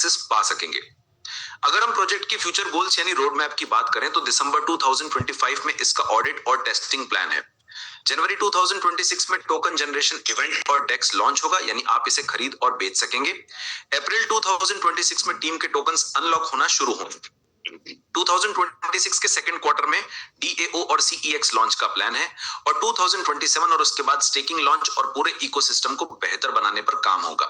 Access पा सकेंगे। अगर हम प्रोजेक्ट की फ्यूचर गोल्स यानी रोड मैप की बात करें तो दिसंबर 2025 में इसका ऑडिट और टेस्टिंग प्लान है। जनवरी 2026 में टोकन जनरेशन इवेंट और डेक्स लॉन्च होगा, यानी आप इसे खरीद और बेच सकेंगे। अप्रैल 2026 में टीम के टोकन्स अनलॉक होना शुरू होंगे। 2026 के सेकंड क्वार्टर में DAO और CEX लॉन्च का प्लान है और 2027 और उसके बाद स्टेकिंग लॉन्च और पूरे इकोसिस्टम को बेहतर बनाने पर काम होगा।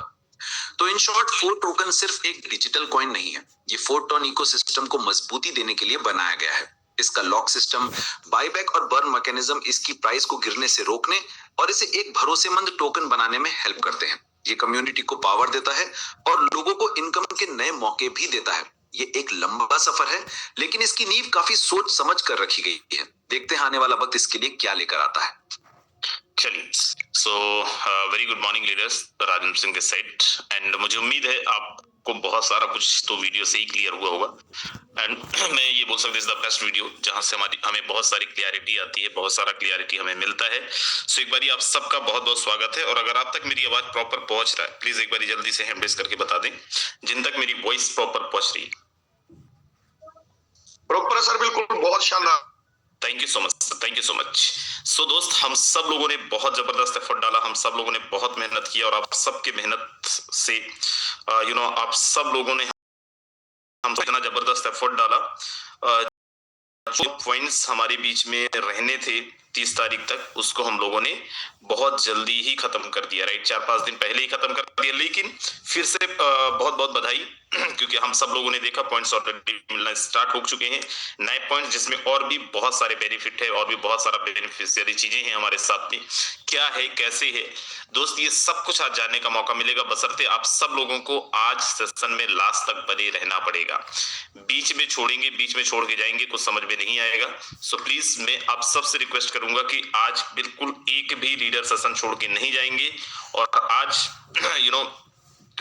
तो इन शॉर्ट 4 टोकन सिर्फ एक डिजिटल कॉइन नहीं है, ये 4 टन इकोसिस्टम को मजबूती देने के लिए बनाया गया है। इसका लॉक सिस्टम, बायबैक और बर्न मैकेनिज्म इसकी प्राइस को गिरने से रोकने और इसे एक भरोसेमंद टोकन बनाने में हेल्प करते हैं। ये कम्युनिटी को पावर देता है और लोगों को इनकम के नए मौके भी देता है। ये एक लंबा सफर है, लेकिन इसकी नींव काफी सोच समझ कर रखी गई है। देखते हैं आने वाला वक्त इसके लिए क्या लेकर आता है। चलिए, so very good morning leaders, Rajendra Singh this side. And मुझे उम्मीद है आपको बहुत सारा कुछ तो वीडियो से ही क्लियर हुआ होगा। एंड मैं ये बोल सकता हूँ इज द बेस्ट वीडियो जहां से हमें बहुत सारी क्लियरिटी आती है, बहुत सारा क्लियरिटी हमें मिलता है। सो एक बारी आप सबका बहुत बहुत स्वागत है। और अगर आप तक मेरी आवाज प्रॉपर पहुंच रहा है, प्लीज एक बारी जल्दी से हैंड रेज करके बता दें जिन तक मेरी वॉइस प्रॉपर पहुंच रही है। प्रॉपर सर, बिल्कुल, बहुत शानदार। Thank you so much, thank you so much. So दोस्त, हम सब लोगों ने बहुत जबरदस्त एफर्ट डाला, हम सब लोगों ने बहुत मेहनत किया और आप सबके मेहनत से आप सब लोगों ने हम इतना जबरदस्त एफर्ट डाला। जो पॉइंट्स हमारे बीच में रहने थे 30 तारीख तक, उसको हम लोगों ने बहुत जल्दी ही खत्म कर दिया। राइट, 4-5 दिन पहले ही खत्म कर दिया। लेकिन फिर से बहुत बहुत बधाई क्योंकि हम सब लोगों ने देखा पॉइंट्स ऑलरेडी मिलना स्टार्ट हो चुके हैं, नए पॉइंट्स जिसमें और भी बहुत सारे बेनिफिट है और भी बहुत सारा बेनिफिशियरी चीजें हैं हमारे साथ में। क्या है, कैसे है दोस्त, ये सब कुछ आज जानने का मौका मिलेगा, बशर्ते आप सब लोगों को आज सेशन में लास्ट तक बने रहना पड़ेगा। बीच में छोड़ेंगे, बीच में छोड़ के जाएंगे, कुछ समझ में नहीं आएगा। सो प्लीज मैं आप सबसे रिक्वेस्ट करूंगा कि आज बिल्कुल एक भी लीडर सेशन छोड़ के नहीं जाएंगे। और आज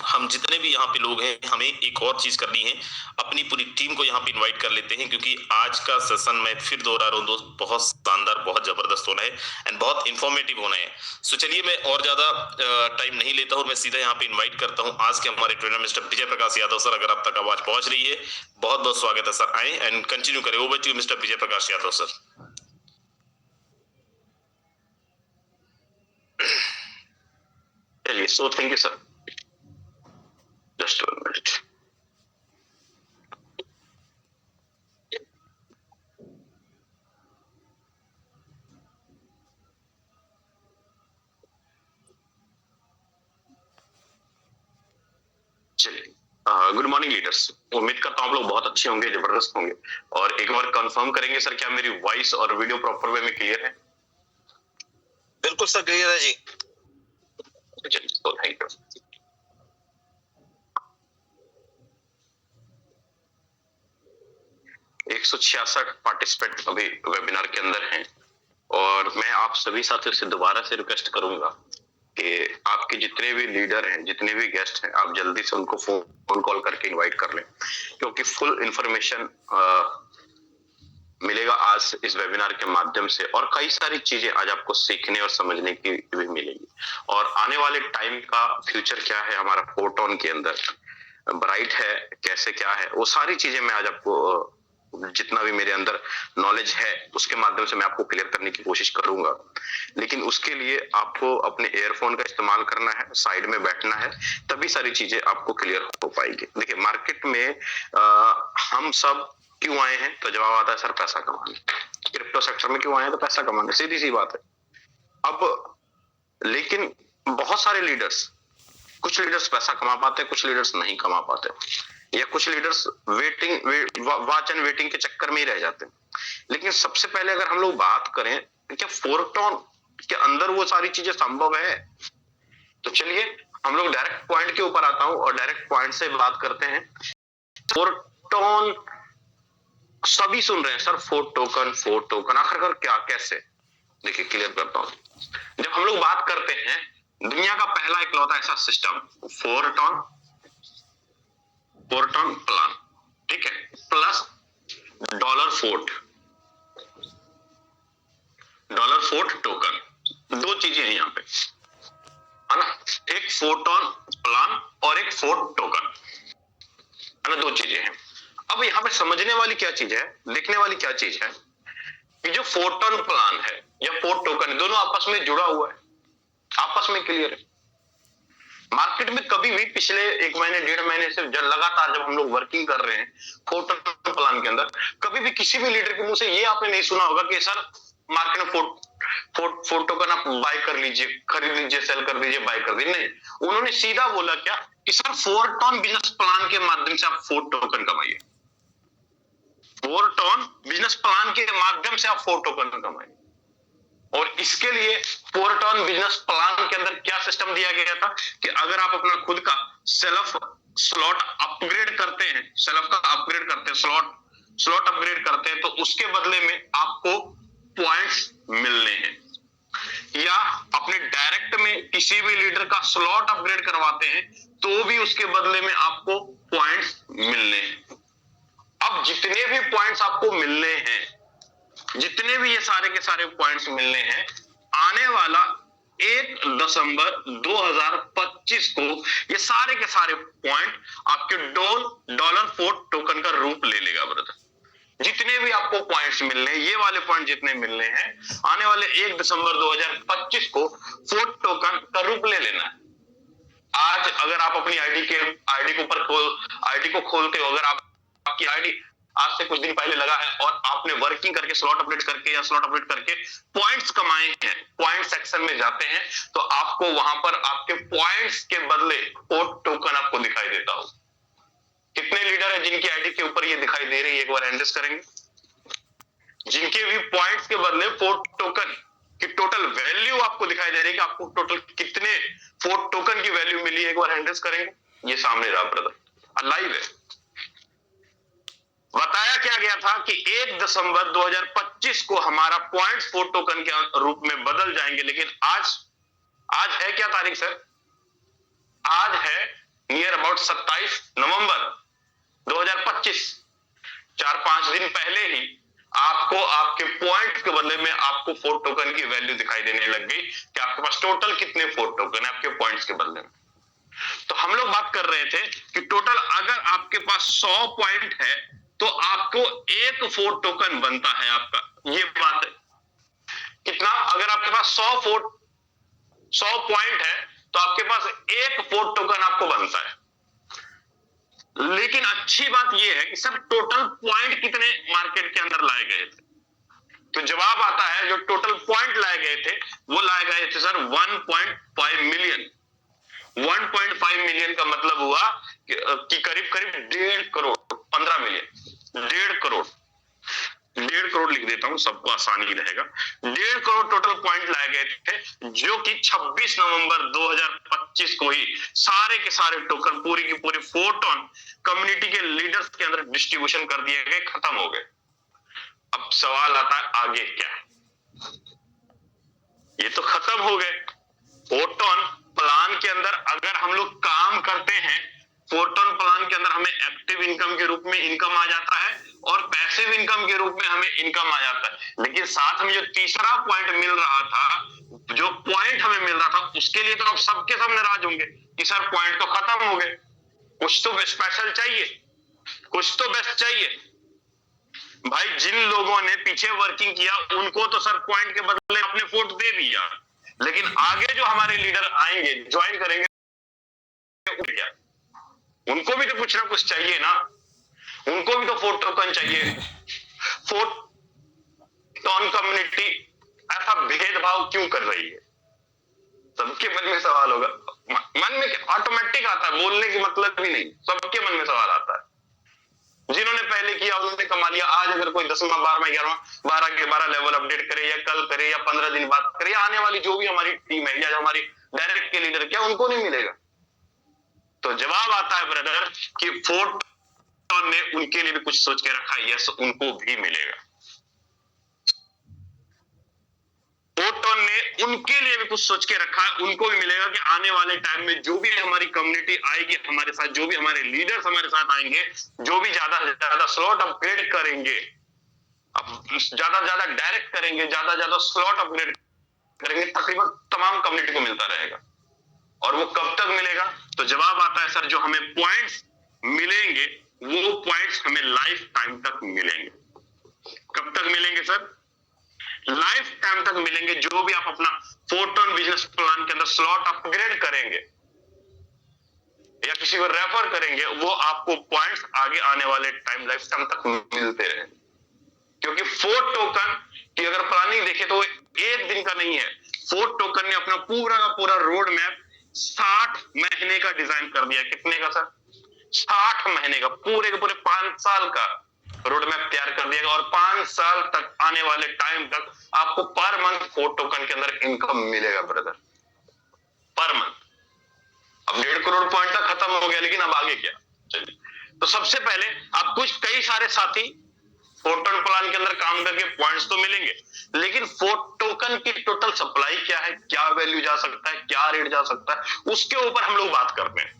हम जितने भी यहाँ पे लोग हैं, हमें एक और चीज करनी है, अपनी पूरी टीम को यहाँ पे इनवाइट कर लेते हैं क्योंकि आज का सेशन मैं फिर दोहरा रहा हूँ दोस्त, बहुत शानदार, बहुत जबरदस्त होना है एंड बहुत इंफॉर्मेटिव होना है। सो चलिए, मैं और ज्यादा टाइम नहीं लेता हूँ, मैं सीधा यहाँ पे इन्वाइट करता हूँ आज के हमारे trainer mister Vijay Prakash Yadav sir. अगर आप तक आवाज पहुंच रही है, बहुत बहुत स्वागत है सर, आए एंड कंटिन्यू करें। Over to you mister Vijay Prakash Yadav sir. चलिए, so thank you sir. Just 1 minute. चलिए, गुड मॉर्निंग लीडर्स। उम्मीद करता हूँ आप लोग बहुत अच्छे होंगे, जबरदस्त होंगे। और एक बार कंफर्म करेंगे सर, क्या मेरी वॉइस और वीडियो प्रॉपर वे में क्लियर है? बिल्कुल सर, क्लियर है जी। चलिए, तो थैंक यू। 166 पार्टिसिपेंट अभी वेबिनार के अंदर हैं और मैं आप सभी साथियों से दोबारा से रिक्वेस्ट करूंगा कि आपके जितने भी लीडर हैं, जितने भी गेस्ट हैं, आप जल्दी से उनको फोन कॉल करके इनवाइट कर लें क्योंकि फुल इंफॉर्मेशन मिलेगा आज इस वेबिनार के माध्यम से और कई सारी चीजें आज आपको सीखने और समझने की भी मिलेगी। और आने वाले टाइम का फ्यूचर क्या है हमारा फोटोन के अंदर, ब्राइट है, कैसे क्या है, वो सारी चीजें मैं आज आपको जितना भी मेरे अंदर नॉलेज है उसके माध्यम से मैं आपको क्लियर करने की कोशिश करूंगा। लेकिन उसके लिए आपको अपने ईयरफोन का इस्तेमाल करना है, साइड में बैठना है, तभी सारी चीजें आपको क्लियर हो पाएगी। देखिए, मार्केट में हम सब क्यों आए हैं, तो जवाब आता है सर पैसा कमाने। क्रिप्टो सेक्टर में क्यों आए हैं, तो पैसा कमाने, सीधी सी बात है। अब लेकिन बहुत सारे लीडर्स, कुछ लीडर्स पैसा कमा पाते हैं, कुछ लीडर्स नहीं कमा पाते, या कुछ लीडर्स वॉच एंड वेटिंग के चक्कर में ही रह जाते हैं। लेकिन सबसे पहले अगर हम लोग बात करें क्या फोरटॉन के अंदर वो सारी चीजें संभव है, तो चलिए हम लोग डायरेक्ट पॉइंट के ऊपर आता हूं और डायरेक्ट पॉइंट से बात करते हैं। फोरटॉन सभी सुन रहे हैं सर, फोर टोकन आखिरकार क्या, कैसे? देखिए, क्लियर करता हूं। जब हम लोग बात करते हैं दुनिया का पहला इकलौता ऐसा सिस्टम फोरटॉन प्लान, ठीक है, प्लस डॉलर फोर्ट टोकन, दो चीजें हैं यहाँ पे, है ना, एक फोरटॉन प्लान और एक फोर्ट टोकन। है ना, दो चीजें हैं। अब यहाँ पे समझने वाली क्या चीज है, देखने वाली क्या चीज है कि जो फोटोन प्लान है या फोर्ट टोकन, दोनों आपस में जुड़ा हुआ है, आपस में क्लियर है। मार्केट में कभी भी पिछले 1 महीने 1.5 महीने से लगातार जब हम लोग वर्किंग कर रहे हैं फोटोन प्लान के अंदर, कभी भी किसी भी लीडर के मुंह से ये आपने नहीं सुना होगा कि सर मार्केट में फोर्ट टोकन आप बाय कर लीजिए, खरीद लीजिए, सेल कर दीजिए, बाय कर दीजिए। नहीं, उन्होंने सीधा बोला क्या कि सर फोर्टोन बिजनेस प्लान के माध्यम से आप फोर्ट टोकन कमाइए, फोर्टोन बिजनेस प्लान के माध्यम से आप फोर्ट टोकन कमाइए। और इसके लिए फोर्टोन बिजनेस प्लान के अंदर क्या सिस्टम दिया गया था कि अगर आप अपना खुद का सेल्फ स्लॉट अपग्रेड करते हैं, सेल्फ का अपग्रेड करते हैं, स्लॉट अपग्रेड करते हैं, तो उसके बदले में आपको पॉइंट्स मिलने हैं। या अपने डायरेक्ट में किसी भी लीडर का स्लॉट अपग्रेड करवाते हैं तो भी उसके बदले में आपको पॉइंट्स मिलने हैं। अब जितने भी पॉइंट्स आपको मिलने हैं, जितने भी ये सारे के सारे पॉइंट्स मिलने हैं, आने वाला 1 दिसंबर 2025 को ये सारे के सारे पॉइंट आपके डॉलर फोर्ट टोकन का रूप ले लेगा ब्रदर। जितने भी आपको पॉइंट्स मिलने हैं, ये वाले पॉइंट जितने मिलने हैं, आने वाले 1 दिसंबर 2025 को फोर्ट टोकन का रूप ले लेना है। आज अगर आप अपनी आईडी को खोलते हो, अगर आपकी आईडी आज से कुछ दिन पहले लगा है और आपने वर्किंग करके स्लॉट अपडेट करके या स्लॉट अपडेट करके पॉइंट्स कमाए हैं, पॉइंट सेक्शन में जाते हैं तो आपको वहां पर आपके पॉइंट्स के बदले फोर्ट टोकन आपको दिखाई देता हो। कितने लीडर है जिनकी आईडी के ऊपर ये दिखाई दे रही है, एक बार एंडर्स करेंगे? जिनके भी पॉइंट्स के बदले फोर्ट टोकन की टोटल वैल्यू आपको दिखाई दे रही है कि आपको टोटल कितने फोर्ट टोकन की वैल्यू मिली है, एक बार एंडर्स करेंगे? ये सामने रहा ब्रदर, लाइव है। बताया क्या गया था कि 1 दिसंबर 2025 को हमारा पॉइंट्स फोर्ट टोकन के रूप में बदल जाएंगे, लेकिन आज है क्या तारीख सर? आज है नियर अबाउट 27 नवंबर 2025। 4-5 दिन पहले ही आपको आपके पॉइंट के बदले में आपको फोर्ट टोकन की वैल्यू दिखाई देने लग गई कि आपके पास टोटल कितने फोर्ट टोकन है आपके पॉइंट्स के बदले में। तो हम लोग बात कर रहे थे कि टोटल अगर आपके पास 100 पॉइंट है तो आपको एक फोर्ट टोकन बनता है आपका, ये बात है। कितना? अगर आपके पास 100 पॉइंट है तो आपके पास एक फोर्ट टोकन आपको बनता है। लेकिन अच्छी बात यह है कि सर टोटल पॉइंट कितने मार्केट के अंदर लाए गए थे? तो जवाब आता है जो टोटल पॉइंट लाए गए थे वो लाए गए थे सर 1.5 मिलियन। 1.5 मिलियन का मतलब हुआ कि करीब 1.5 करोड़, 15 मिलियन, 1.5 करोड़ लिख देता हूं, सबको आसानी रहेगा। 1.5 करोड़ टोटल पॉइंट लाए गए थे, जो कि 26 नवंबर 2025 को ही सारे के सारे टोकन पूरी की पूरी फोर्टोन कम्युनिटी के लीडर्स के अंदर डिस्ट्रीब्यूशन कर दिए गए, खत्म हो गए। अब सवाल आता है आगे क्या? ये तो खत्म हो गए। फोर्टोन प्लान के अंदर अगर हम लोग काम करते हैं, फोर्टोन प्लान के अंदर हमें एक्टिव इनकम के रूप में इनकम आ जाता है और पैसिव इनकम के रूप में हमें इनकम आ जाता है। लेकिन साथ में जो तीसरा पॉइंट मिल रहा था, जो पॉइंट हमें मिल रहा था, उसके लिए तो अब सबके सब नाराज होंगे कि सर पॉइंट तो खत्म हो गए, कुछ तो स्पेशल चाहिए, कुछ तो बेस्ट चाहिए। भाई जिन लोगों ने पीछे वर्किंग किया उनको तो सर पॉइंट के बदले अपने वोट दे दिया, लेकिन आगे जो हमारे लीडर आएंगे, ज्वाइन करेंगे, क्या उनको भी तो कुछ ना कुछ चाहिए ना, उनको भी तो फोर्ट टोकन चाहिए। फोर्टोन कम्युनिटी ऐसा भेदभाव क्यों कर रही है? सबके मन में सवाल होगा, मन में ऑटोमेटिक आता है, बोलने की मतलब ही नहीं, सबके मन में सवाल आता है। जिन्होंने पहले किया उन्होंने कमा लिया। आज अगर कोई 10वां 12वां 11वां 12 के 12 लेवल अपडेट करे या कल करे या 15 दिन बाद करे, या आने वाली जो भी हमारी टीम है या जो हमारी डायरेक्ट के लीडर, क्या उनको नहीं मिलेगा? तो जवाब आता है ब्रदर कि फोर्टोन ने उनके लिए भी कुछ सोच के रखा है, यस उनको भी मिलेगा। फोर्टोन ने उनके लिए भी कुछ सोच के रखा है, उनको भी मिलेगा कि आने वाले टाइम में जो भी हमारी कम्युनिटी आएगी हमारे साथ, जो भी हमारे लीडर्स हमारे साथ आएंगे, जो भी ज्यादा से ज्यादा स्लॉट अपग्रेड करेंगे, अब ज्यादा ज्यादा डायरेक्ट करेंगे, ज्यादा ज्यादा स्लॉट अपग्रेड करेंगे, तकरीबन तमाम कम्युनिटी को मिलता रहेगा। और वो कब तक मिलेगा? तो जवाब आता है सर जो हमें पॉइंट्स मिलेंगे वो पॉइंट्स हमें लाइफ टाइम तक मिलेंगे। कब तक मिलेंगे सर? लाइफ टाइम तक मिलेंगे। जो भी आप अपना फोटोन बिजनेस प्लान के अंदर स्लॉट अपग्रेड करेंगे या किसी को रेफर करेंगे, वो आपको पॉइंट्स आगे आने वाले टाइम लाइफ टाइम तक मिलते रहे। क्योंकि फोर्ट टोकन की अगर प्लानिंग देखें तो वो एक दिन का नहीं है। फोर्ट टोकन ने अपना पूरा का पूरा रोड मैप 60 महीने का डिजाइन कर दिया। कितने का सर? 60 महीने का, पूरे के पूरे 5 साल का रोड मैप तैयार कर दिया। और 5 साल तक आने वाले टाइम तक आपको पर मंथ फोर्ट टोकन के अंदर इनकम मिलेगा ब्रदर, पर मंथ। अब 1.5 करोड़ पॉइंट तक खत्म हो गया, लेकिन अब आगे क्या? चलिए, तो सबसे पहले आप कई सारे साथी फोर्टन प्लान के अंदर काम करके पॉइंट्स तो मिलेंगे, लेकिन फोर्ट टोकन की टोटल सप्लाई क्या है, क्या वैल्यू जा सकता है, क्या रेट जा सकता है, उसके ऊपर हम लोग बात करते हैं।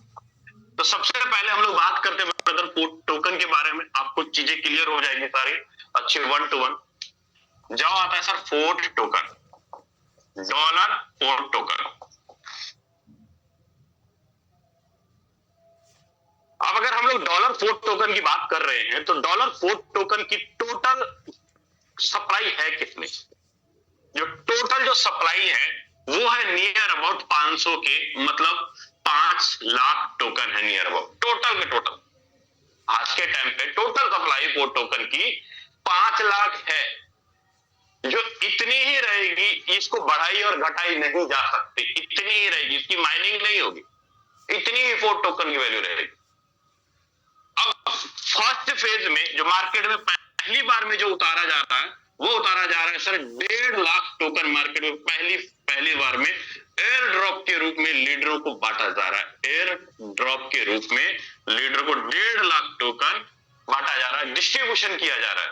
तो सबसे पहले हम लोग बात करते हैं ब्रदर फोर्ट टोकन के बारे में। आपको चीजें क्लियर हो जाएंगी सारी अच्छी 1 to 1। जाओ आता है sir fort token, dollar fort token. अब अगर हम लोग डॉलर फोर्ट टोकन की बात कर रहे हैं, तो डॉलर फोर्ट टोकन की टोटल सप्लाई है कितनी? जो टोटल जो सप्लाई है वो है नियर अबाउट 500 के, मतलब 5 लाख टोकन है नियर अबाउट, टोटल के टोटल। आज के टाइम पे टोटल सप्लाई फोर्ट टोकन की 5 लाख है। जो इतनी ही रहेगी, इसको बढ़ाई और घटाई नहीं जा सकती, इतनी ही रहेगी, इसकी माइनिंग नहीं होगी, इतनी ही फोर्ट टोकन की वैल्यू रहेगी। अब फर्स्ट फेज में जो मार्केट में पहली बार में जो उतारा जाता है, वो उतारा जा रहा है सर 1.5 लाख टोकन मार्केट में पहली बार में एयर ड्रॉप के रूप में लीडरों को बांटा जा रहा है। एयर ड्रॉप के रूप में लीडर को 1.5 लाख टोकन बांटा जा रहा है, डिस्ट्रीब्यूशन किया जा रहा है।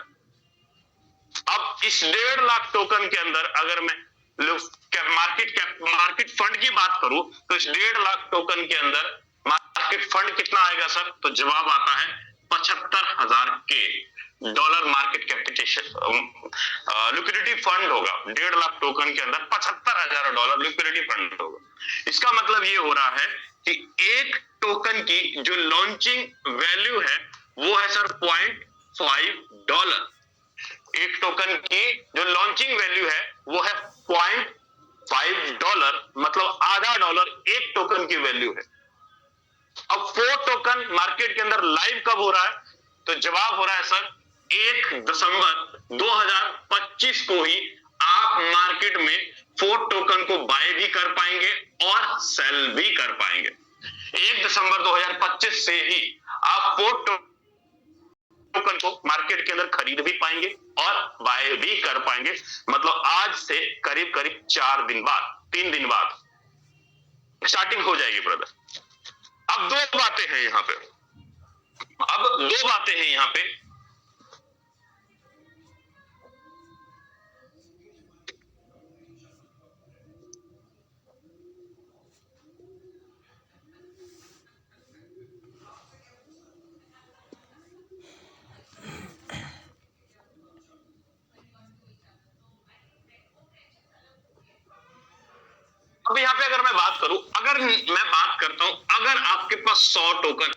अब इस 1.5 लाख टोकन के अंदर अगर मैं मार्केट फंड की बात करूं, तो इस 1.5 लाख टोकन के अंदर मार्केट फंड कितना आएगा सर? तो जवाब आता है 75,000 के dollar market capitation liquidity fund होगा। 1.5 लाख टोकन के अंदर 75,000 डॉलर लिक्विडिटी फंड होगा। इसका मतलब ये हो रहा है कि एक टोकन की जो लॉन्चिंग वैल्यू है वो है सर $0.5। एक टोकन की जो लॉन्चिंग वैल्यू है वो है $0.5, मतलब आधा डॉलर एक टोकन की वैल्यू है। अब फोर्ट टोकन मार्केट के अंदर लाइव कब हो रहा है? तो जवाब हो रहा है सर 1 दिसंबर 2025 को ही आप मार्केट में फोर्ट टोकन को बाय भी कर पाएंगे और सेल भी कर पाएंगे। 1 दिसंबर 2025 से ही आप फोर्ट टोकन को मार्केट के अंदर खरीद भी पाएंगे और बाय भी कर पाएंगे। मतलब आज से करीब 3 दिन बाद स्टार्टिंग हो जाएगी ब्रदर। अब दो बातें हैं यहां पे, अब यहाँ पे अगर मैं बात करूं, अगर मैं बात करता हूं, अगर आपके पास 100 टोकन है,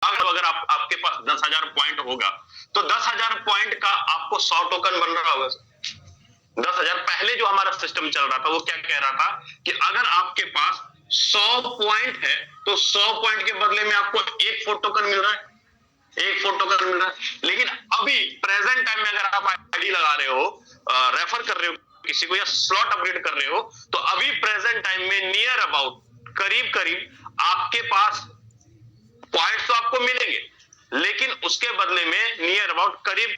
अगर आपके पास 10,000 पॉइंट होगा, तो 10,000 पॉइंट का आपको 100 टोकन बन रहा होगा। 10,000 पहले जो हमारा सिस्टम चल रहा था वो क्या कह रहा था कि अगर आपके पास 100 पॉइंट है तो 100 पॉइंट के बदले में आपको एक फोर्ट टोकन मिल रहा है, लेकिन अभी प्रेजेंट टाइम में अगर आप आईडी लगा रहे हो, रेफर कर रहे हो किसी को या स्लॉट अपग्रेड कर रहे हो, तो अभी प्रेजेंट टाइम में नियर अबाउट करीब आपके पास पॉइंट्स तो आपको मिलेंगे, लेकिन उसके बदले में नियर अबाउट करीब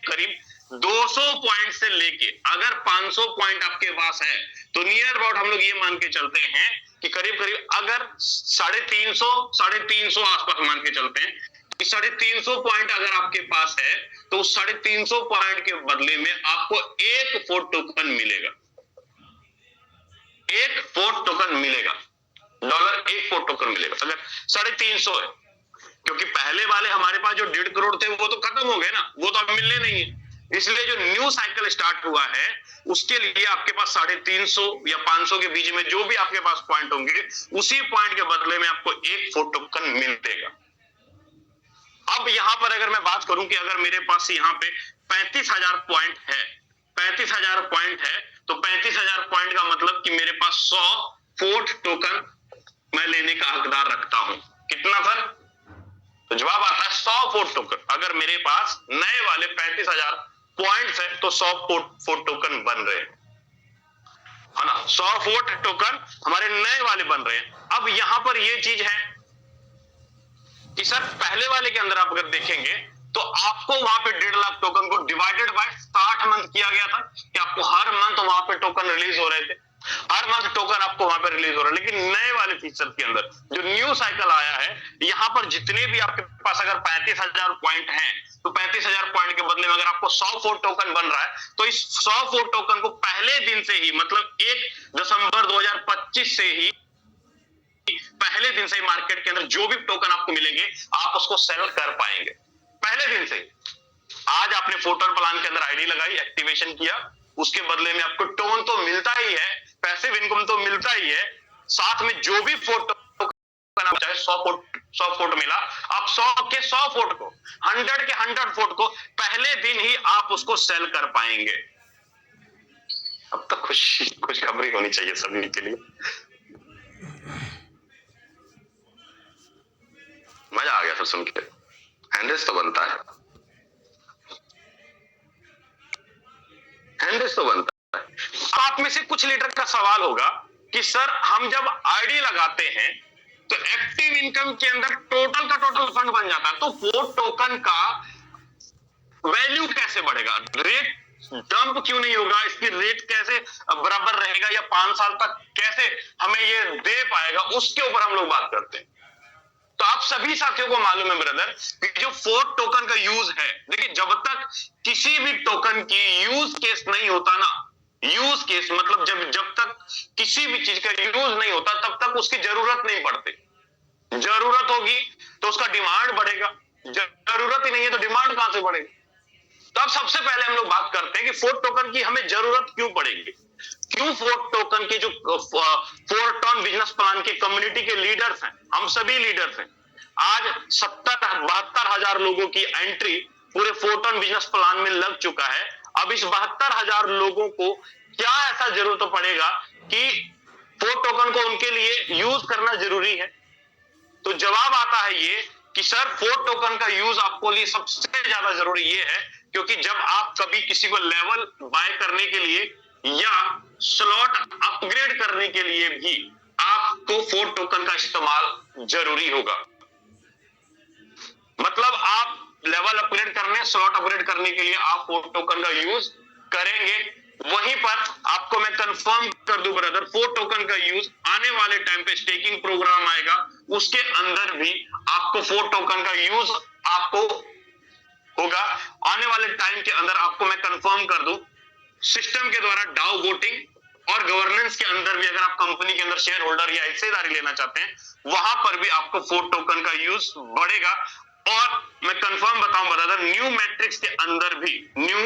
200 पॉइंट से लेके अगर 500 पॉइंट आपके पास है, तो नियर अबाउट हम लोग ये मान के चलते हैं कि करीब अगर 350 आसपास मान के चलते हैं कि 350 पॉइंट अगर आपके पास है, तो उस 350 पॉइंट के बदले में आपको एक फोर्ट टोकन मिलेगा, डॉलर एक फोर्ट टोकन मिलेगा अगर 350 है। क्योंकि पहले वाले हमारे पास जो 1.5 करोड़ थे वो तो खत्म हो गए ना, वो तो अब मिलने नहीं है। इसलिए जो न्यू साइकिल स्टार्ट हुआ है उसके लिए आपके पास 350 या 500 के बीच में जो भी आपके पास पॉइंट होंगे, उसी पॉइंट के बदले में आपको एक फोर्ट टोकन मिलेगा। अब यहां पर अगर मैं बात करूं कि अगर मेरे पास यहां पे 35,000 पॉइंट है, 35,000 पॉइंट है, तो 35,000 पॉइंट का मतलब कि मेरे पास 100 फोर्ट टोकन मैं लेने का हकदार रखता हूं। कितना सर? तो जवाब आता है 100 फोर्ट टोकन। अगर मेरे पास नए वाले 35,000 पॉइंट्स है तो 100 फोर्ट टोकन बन रहे हैं, है ना? 100 फोर्ट टोकन हमारे नए वाले बन रहे हैं। अब यहां पर ये चीज है कि सर पहले वाले के अंदर आप अगर देखेंगे तो आपको वहां पे 1.5 लाख टोकन को डिवाइडेड बाय 60 मंथ किया गया था कि आपको हर मंथ वहां पे टोकन रिलीज हो रहे थे, हर मंथ टोकन आपको वहां पे रिलीज हो रहा है। लेकिन नए वाले फीचर के अंदर जो न्यू साइकिल आया है, यहां पर जितने भी आपके पास अगर 35,000 पॉइंट हैं तो 35,000 पॉइंट के बदले में अगर आपको 100 फोर्ट टोकन बन रहा है तो इस 100 फोर्ट टोकन को पहले दिन से ही, मतलब 1 दिसंबर 2025 से ही, पहले दिन से ही मार्केट के अंदर जो भी टोकन आपको मिलेंगे आप उसको सेल कर पाएंगे पहले दिन से। आज आपने फोटोन प्लान के अंदर आईडी लगाई, एक्टिवेशन किया, उसके बदले में आपको टोकन तो मिलता ही है, पैसिव इनकम तो मिलता ही है, साथ में जो भी फोटो चाहे 100 फोट मिला, आप 100 के 100 फोट को, 100 के 100 फोट को पहले दिन ही आप उसको सेल कर पाएंगे। अब तक खुशखबरी होनी चाहिए सभी के लिए। मजा आ गया फिर सुन के, हैंडल्स तो बनता है, हैंडल्स तो बनता है। आप में से कुछ लीडर का सवाल होगा कि सर हम जब आईडी लगाते हैं तो एक्टिव इनकम के अंदर टोटल का टोटल फंड बन जाता है, तो फोर्ट टोकन का वैल्यू कैसे बढ़ेगा, रेट डंप क्यों नहीं होगा, इसकी रेट कैसे बराबर रहेगा, या 5 साल तक कैसे हमें ये दे पाएगा, उसके ऊपर हम लोग बात करते हैं। तो आप सभी साथियों को मालूम है ब्रदर कि जो फोर्ट टोकन का यूज है, देखिए जब तक किसी भी टोकन की यूज केस नहीं होता ना, यूज केस मतलब जब तक किसी भी चीज का यूज नहीं होता तब तक उसकी जरूरत नहीं पड़ती। जरूरत होगी तो उसका डिमांड बढ़ेगा, जरूरत ही नहीं है तो डिमांड कहां से बढ़ेगी। तो अब सबसे पहले हम लोग बात करते हैं कि फोर्ट टोकन की हमें जरूरत क्यों पड़ेगी, क्यों फोर्ट टोकन के जो फोर्टॉन बिजनेस प्लान के कम्युनिटी के लीडर्स हैं, हम सभी लीडर्स हैं, आज 72 हजार लोगों की एंट्री पूरे फोर्टॉन बिजनेस प्लान में लग चुका है। अब इस 72 हजार लोगों को क्या ऐसा जरूरत पड़ेगा कि फोर्ट टोकन को उनके लिए यूज करना जरूरी है। तो जवाब आता है ये कि सर फोर्ट टोकन का यूज आपको लिए सबसे ज्यादा जरूरी ये है क्योंकि जब आप कभी किसी को लेवल बाय करने के लिए या स्लॉट अपग्रेड करने के लिए भी आपको फोर्ट टोकन का इस्तेमाल जरूरी होगा। मतलब आप लेवल अपग्रेड करने, स्लॉट अपग्रेड करने के लिए आप फोर्ट टोकन का यूज करेंगे। वहीं पर आपको मैं कंफर्म कर दूं ब्रदर, फोर्ट टोकन का यूज आने वाले टाइम पे स्टेकिंग प्रोग्राम आएगा उसके अंदर भी आपको फोर्ट टोकन का यूज आपको होगा। आने वाले टाइम के अंदर आपको मैं कंफर्म कर दूं, सिस्टम के द्वारा डाउ वोटिंग और गवर्नेंस के अंदर भी अगर आप कंपनी के अंदर शेयर होल्डर या हिस्सेदारी लेना चाहते हैं वहां पर भी आपको फोर्ट टोकन का यूज बढ़ेगा। और मैं कंफर्म बताऊं ब्रदर, न्यू मैट्रिक्स के अंदर भी, न्यू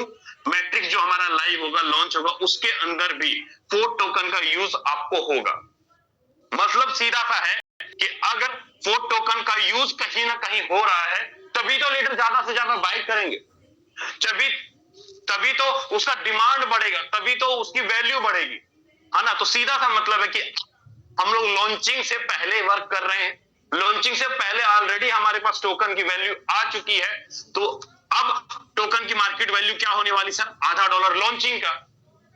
मैट्रिक्स जो हमारा लाइव होगा, लॉन्च होगा, उसके अंदर भी फोर्ट टोकन का यूज आपको होगा। मतलब सीधा सा है कि अगर फोर्ट टोकन का यूज कहीं ना कहीं हो रहा है तभी तो लीडर ज्यादा से ज्यादा बाय करेंगे, तभी तो उसका डिमांड बढ़ेगा, तभी तो उसकी वैल्यू बढ़ेगी, है ना। तो सीधा सा मतलब है कि हम लोग लॉन्चिंग से पहले वर्क कर रहे हैं, लॉन्चिंग से पहले ऑलरेडी हमारे पास टोकन की वैल्यू आ चुकी है। तो अब टोकन की मार्केट वैल्यू क्या होने वाली सर, $0.5 लॉन्चिंग का।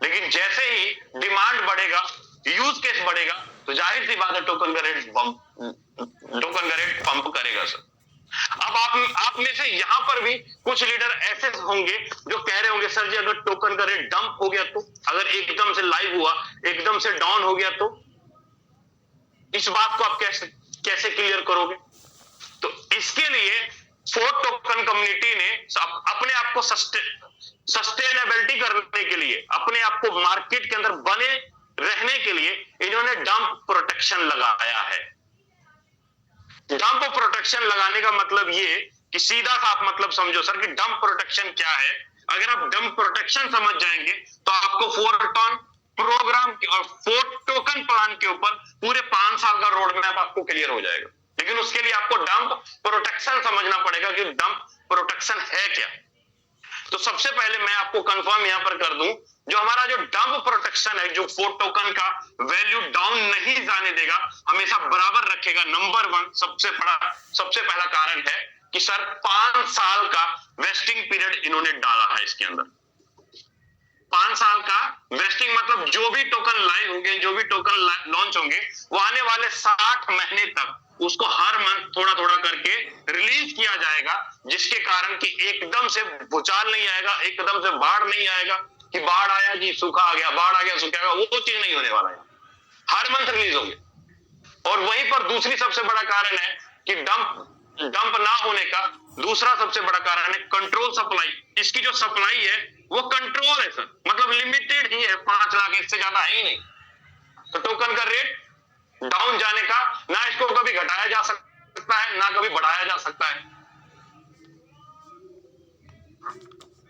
लेकिन जैसे ही डिमांड बढ़ेगा, यूज केस बढ़ेगा, तो जाहिर सी बात है टोकन का रेट पंप करेगा सर। अब आप में से यहां पर भी कुछ लीडर ऐसे होंगे जो कह रहे होंगे सर जी अगर टोकन का रेट डंप हो गया तो, अगर एकदम से लाइव हुआ, एकदम से डाउन हो गया तो, इस बात को आप कैसे क्लियर करोगे। तो इसके लिए फोर्ट टोकन कम्युनिटी ने अपने आप को सस्टेनेबिलिटी करने के लिए, अपने आप को मार्केट के अंदर बने रहने के लिए इन्होंने डंप प्रोटेक्शन लगाया है। डंप प्रोटेक्शन लगाने का मतलब ये कि सीधा सा आप मतलब समझो सर कि डंप प्रोटेक्शन क्या है अगर आप डंप प्रोटेक्शन समझ जाएंगे तो आपको 4 टन प्रोग्राम और 4 टोकन प्लान के ऊपर पूरे 5 साल का रोड मैप आपको क्लियर हो जाएगा। लेकिन उसके लिए आपको डंप प्रोटेक्शन समझना पड़ेगा कि डंप प्रोटेक्शन है क्या। तो सबसे पहले मैं आपको कंफर्म यहां पर कर दूं, जो हमारा जो डंप प्रोटेक्शन है, जो 4 टोकन का वैल्यू डाउन नहीं जाने देगा, हमेशा बराबर रखेगा। नंबर 1 सबसे पहला कारण है कि सर 5 साल का वेस्टिंग पीरियड इन्होंने डाला है इसके अंदर। 5 साल का वेस्टिंग मतलब जो भी टोकन लाइव होंगे, जो भी टोकन लॉन्च होंगे, वो आने वाले 60 महीने तक उसको हर मंथ थोड़ा थोड़ा करके रिलीज किया जाएगा, जिसके कारण कि एकदम से भूचाल नहीं आएगा, एकदम से बाढ़ नहीं आएगा कि बाढ़ आया कि सूखा आ गया, बाढ़ आ गया सूखा आ गया, वो चीज नहीं होने वाला है। हर मंथ रिलीज होंगे। और वहीं पर दूसरी सबसे बड़ा कारण है कि डंप ना होने का दूसरा सबसे बड़ा कारण है कंट्रोल सप्लाई। इसकी जो सप्लाई है वो कंट्रोल है सर, मतलब लिमिटेड ही है, 5 लाख, इससे ज्यादा है ही नहीं। तो टोकन का रेट डाउन जाने का ना इसको कभी घटाया जा सकता है ना कभी बढ़ाया जा सकता है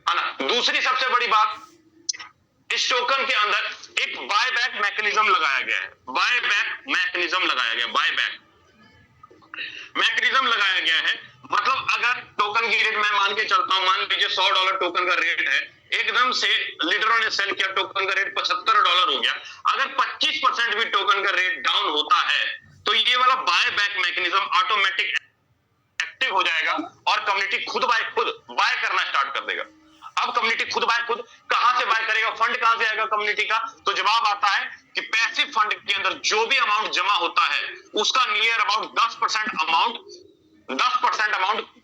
ना। दूसरी सबसे बड़ी बात, इस टोकन के अंदर एक बायबैक मैकेनिज्म लगाया गया है। बायबैक मैकेनिज्म लगाया गया, बायबैक मैकेनिज्म लगाया गया है। मतलब अगर टोकन की रेट मैं मान के चलता हूं, मान लीजिए $100 टोकन का रेट है, एकदम से लीडरों ने सेल किया, टोकन का रेट $75 हो गया। अगर 25% भी टोकन का रेट डाउन होता है तो ये वाला buy back mechanism automatic active हो जाएगा और कम्युनिटी खुद बाय करना स्टार्ट कर देगा। अब कम्युनिटी खुद कहां से बाय करेगा, फंड कहां से आएगा कम्युनिटी का? तो जवाब आता है कि पैसिव फंड के अंदर जो भी अमाउंट जमा होता है उसका near about 10% amount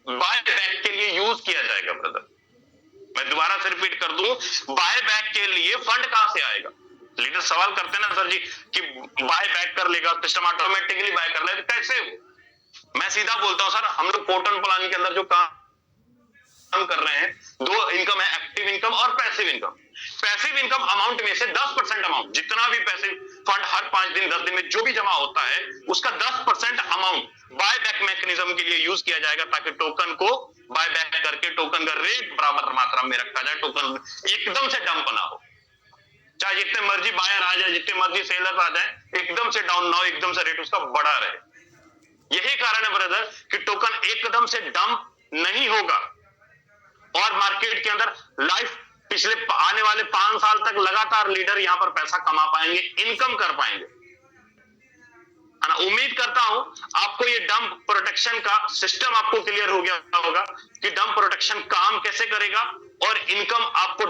buy back के लिए यूज किया जाएगा। ब्रदर मैं दोबारा से रिपीट कर दूं, बाय बैक के लिए फंड कहां से आएगा? लीडर सवाल करते हैं ना सर जी कि बाय बैक कर लेगा, सिस्टम ऑटोमेटिकली बाय कर लेगा, कैसे? मैं सीधा बोलता हूं सर, हम लोग पोर्टल प्लान के अंदर जो काम कर रहे हैं, 2 इनकम है, एक्टिव इनकम और passive income. Passive income amount में से 10% अमाउंट, जितना भी पैसिव फंड हर 5 दिन 10 दिन में जो भी जमा होता है उसका 10% अमाउंट बाय बैक मैकेनिज्म के लिए यूज किया जाएगा, ताकि टोकन को बाय बैक करके टोकन का रेट बराबर मात्रा में रखा जाए, टोकन एकदम से डंप ना हो। चाहे जितने मर्जी बायर आ जाए, जितने मर्जी सेलर आ जाए, एकदम से डाउन ना हो, एकदम से रेट उसका बढ़ा रहे। यही कारण है ब्रदर कि टोकन एकदम से डंप नहीं होगा और मार्केट के अंदर लाइफ पिछले आने वाले 5 साल तक लगातार लीडर यहां पर पैसा कमा पाएंगे, इनकम कर पाएंगे। उम्मीद करता हूं आपको ये डंप प्रोटेक्शन का सिस्टम आपको क्लियर हो गया होगा कि डंप प्रोटेक्शन काम कैसे करेगा और इनकम आपको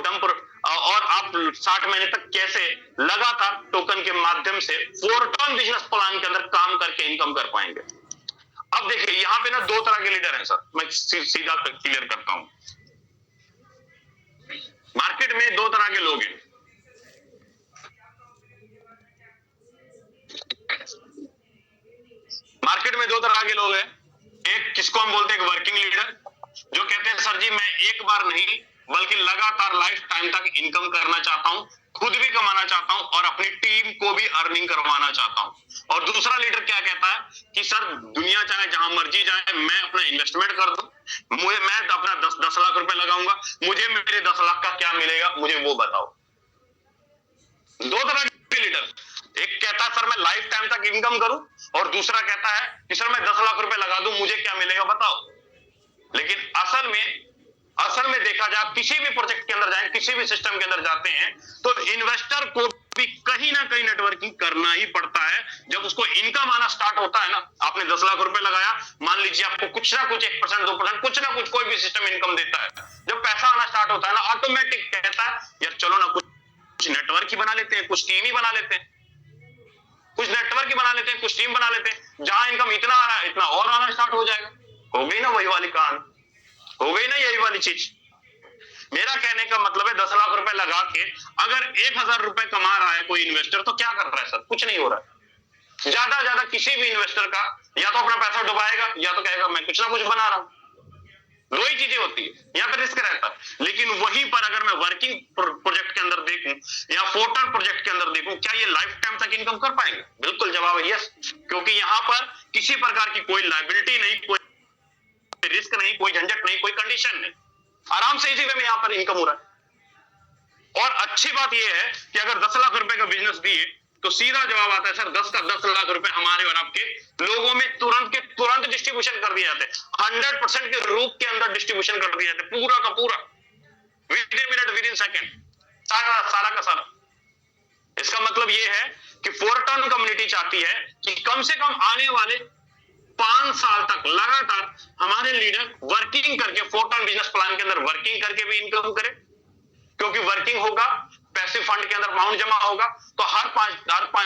और आप 60 महीने तक कैसे लगातार टोकन के माध्यम से 4 टन बिजनेस प्लान के अंदर काम करके इनकम कर पाएंगे। अब देखिए यहां पे ना 2 तरह के लीडर हैं सर, मैं सीधा क्लियर करता हूं। मार्केट में 2 तरह के लोग हैं। मार्केट में 2 तरह के लोग हैं। एक किसको हम बोलते हैं, वर्किंग लीडर, जो कहते हैं सर जी मैं एक बार नहीं बल्कि लगातार लाइफ टाइम तक इनकम करना चाहता हूं, खुद भी कमाना चाहता हूं और अपनी टीम को भी अर्निंग करवाना चाहता हूं। और दूसरा लीडर क्या कहता है कि सर दुनिया चाहे जहां मर्जी जाए, मैं अपना इन्वेस्टमेंट कर दूं, मैं अपना 10 लाख रुपए लगाऊंगा, मुझे मेरे 10 लाख का क्या मिलेगा मुझे वो बताओ। 2 तरह के लीडर, एक कहता है सर मैं लाइफ टाइम तक इनकम करूं और दूसरा कहता है कि सर मैं 10 लाख रुपए लगा दूं, मुझे क्या मिलेगा बताओ। लेकिन असल में देखा जाए, किसी भी प्रोजेक्ट के अंदर जाए, किसी भी सिस्टम के अंदर जाते हैं तो इन्वेस्टर को भी कहीं ना कहीं नेटवर्किंग करना ही पड़ता है। जब उसको इनकम आना स्टार्ट होता है ना, आपने 10 लाख रुपए लगाया, मान लीजिए आपको कुछ ना कुछ 1% 2% कुछ ना कुछ कोई भी सिस्टम इनकम देता है। जब पैसा आना स्टार्ट होता है ना, ऑटोमेटिक कहता है यार चलो ना कुछ नेटवर्क ही बना लेते हैं, कुछ टीम ही बना लेते हैं, कुछ नेटवर्क ही बना लेते हैं, कुछ टीम बना लेते हैं। जहां इनकम इतना आ रहा है इतना और आना स्टार्ट हो जाएगा। हो गई ना वही वाली कहानी, हो गई ना यही वाली चीज। मेरा कहने का मतलब है 10 लाख रुपए लगा के अगर 1000 रुपए कमा रहा है कोई इन्वेस्टर, तो क्या कर रहा है सर? कुछ नहीं हो रहा है। ज्यादा किसी भी इन्वेस्टर का या तो अपना पैसा डुबाएगा या तो कहेगा मैं कुछ ना कुछ बना रहा हूं। 2 ही चीजें होती है, यहाँ पे रिस्क रहता है। लेकिन वहीं पर अगर मैं वर्किंग प्रोजेक्ट के अंदर देखूं या पोर्टल प्रोजेक्ट के अंदर देखूं, क्या ये लाइफ टाइम तक इनकम कर पाएंगे? बिल्कुल जवाब है यस, क्योंकि यहाँ पर किसी प्रकार की कोई लायबिलिटी नहीं, कोई रिस्क नहीं, कोई झंझट नहीं, कोई कंडीशन नहीं। आराम से इसी वे में यहाँ पर इनकम हो रहा है। और अच्छी बात यह है कि अगर 10 लाख रुपए का बिजनेस दिए तो सीधा जवाब आता है सर 10 का 10 लाख रुपए हमारे और आपके लोगों में तुरंत के तुरंत डिस्ट्रीब्यूशन कर दिए जाते हैं। 100% के रूप के अंदर डिस्ट्रीब्यूशन कर दिए जाते हैं, पूरा का पूरा, with a minute, with in second, सारा का सारा। इसका मतलब यह है कि फोर्टन कम्युनिटी चाहती है कि कम से कम आने वाले 5 साल तक लगातार हमारे लीडर वर्किंग करके, फोर्टन बिजनेस प्लान के अंदर वर्किंग करके भी इनकम करे, क्योंकि वर्किंग होगा, पैसिव फंड के अंदर अमाउंट जमा होगा, तो हर 5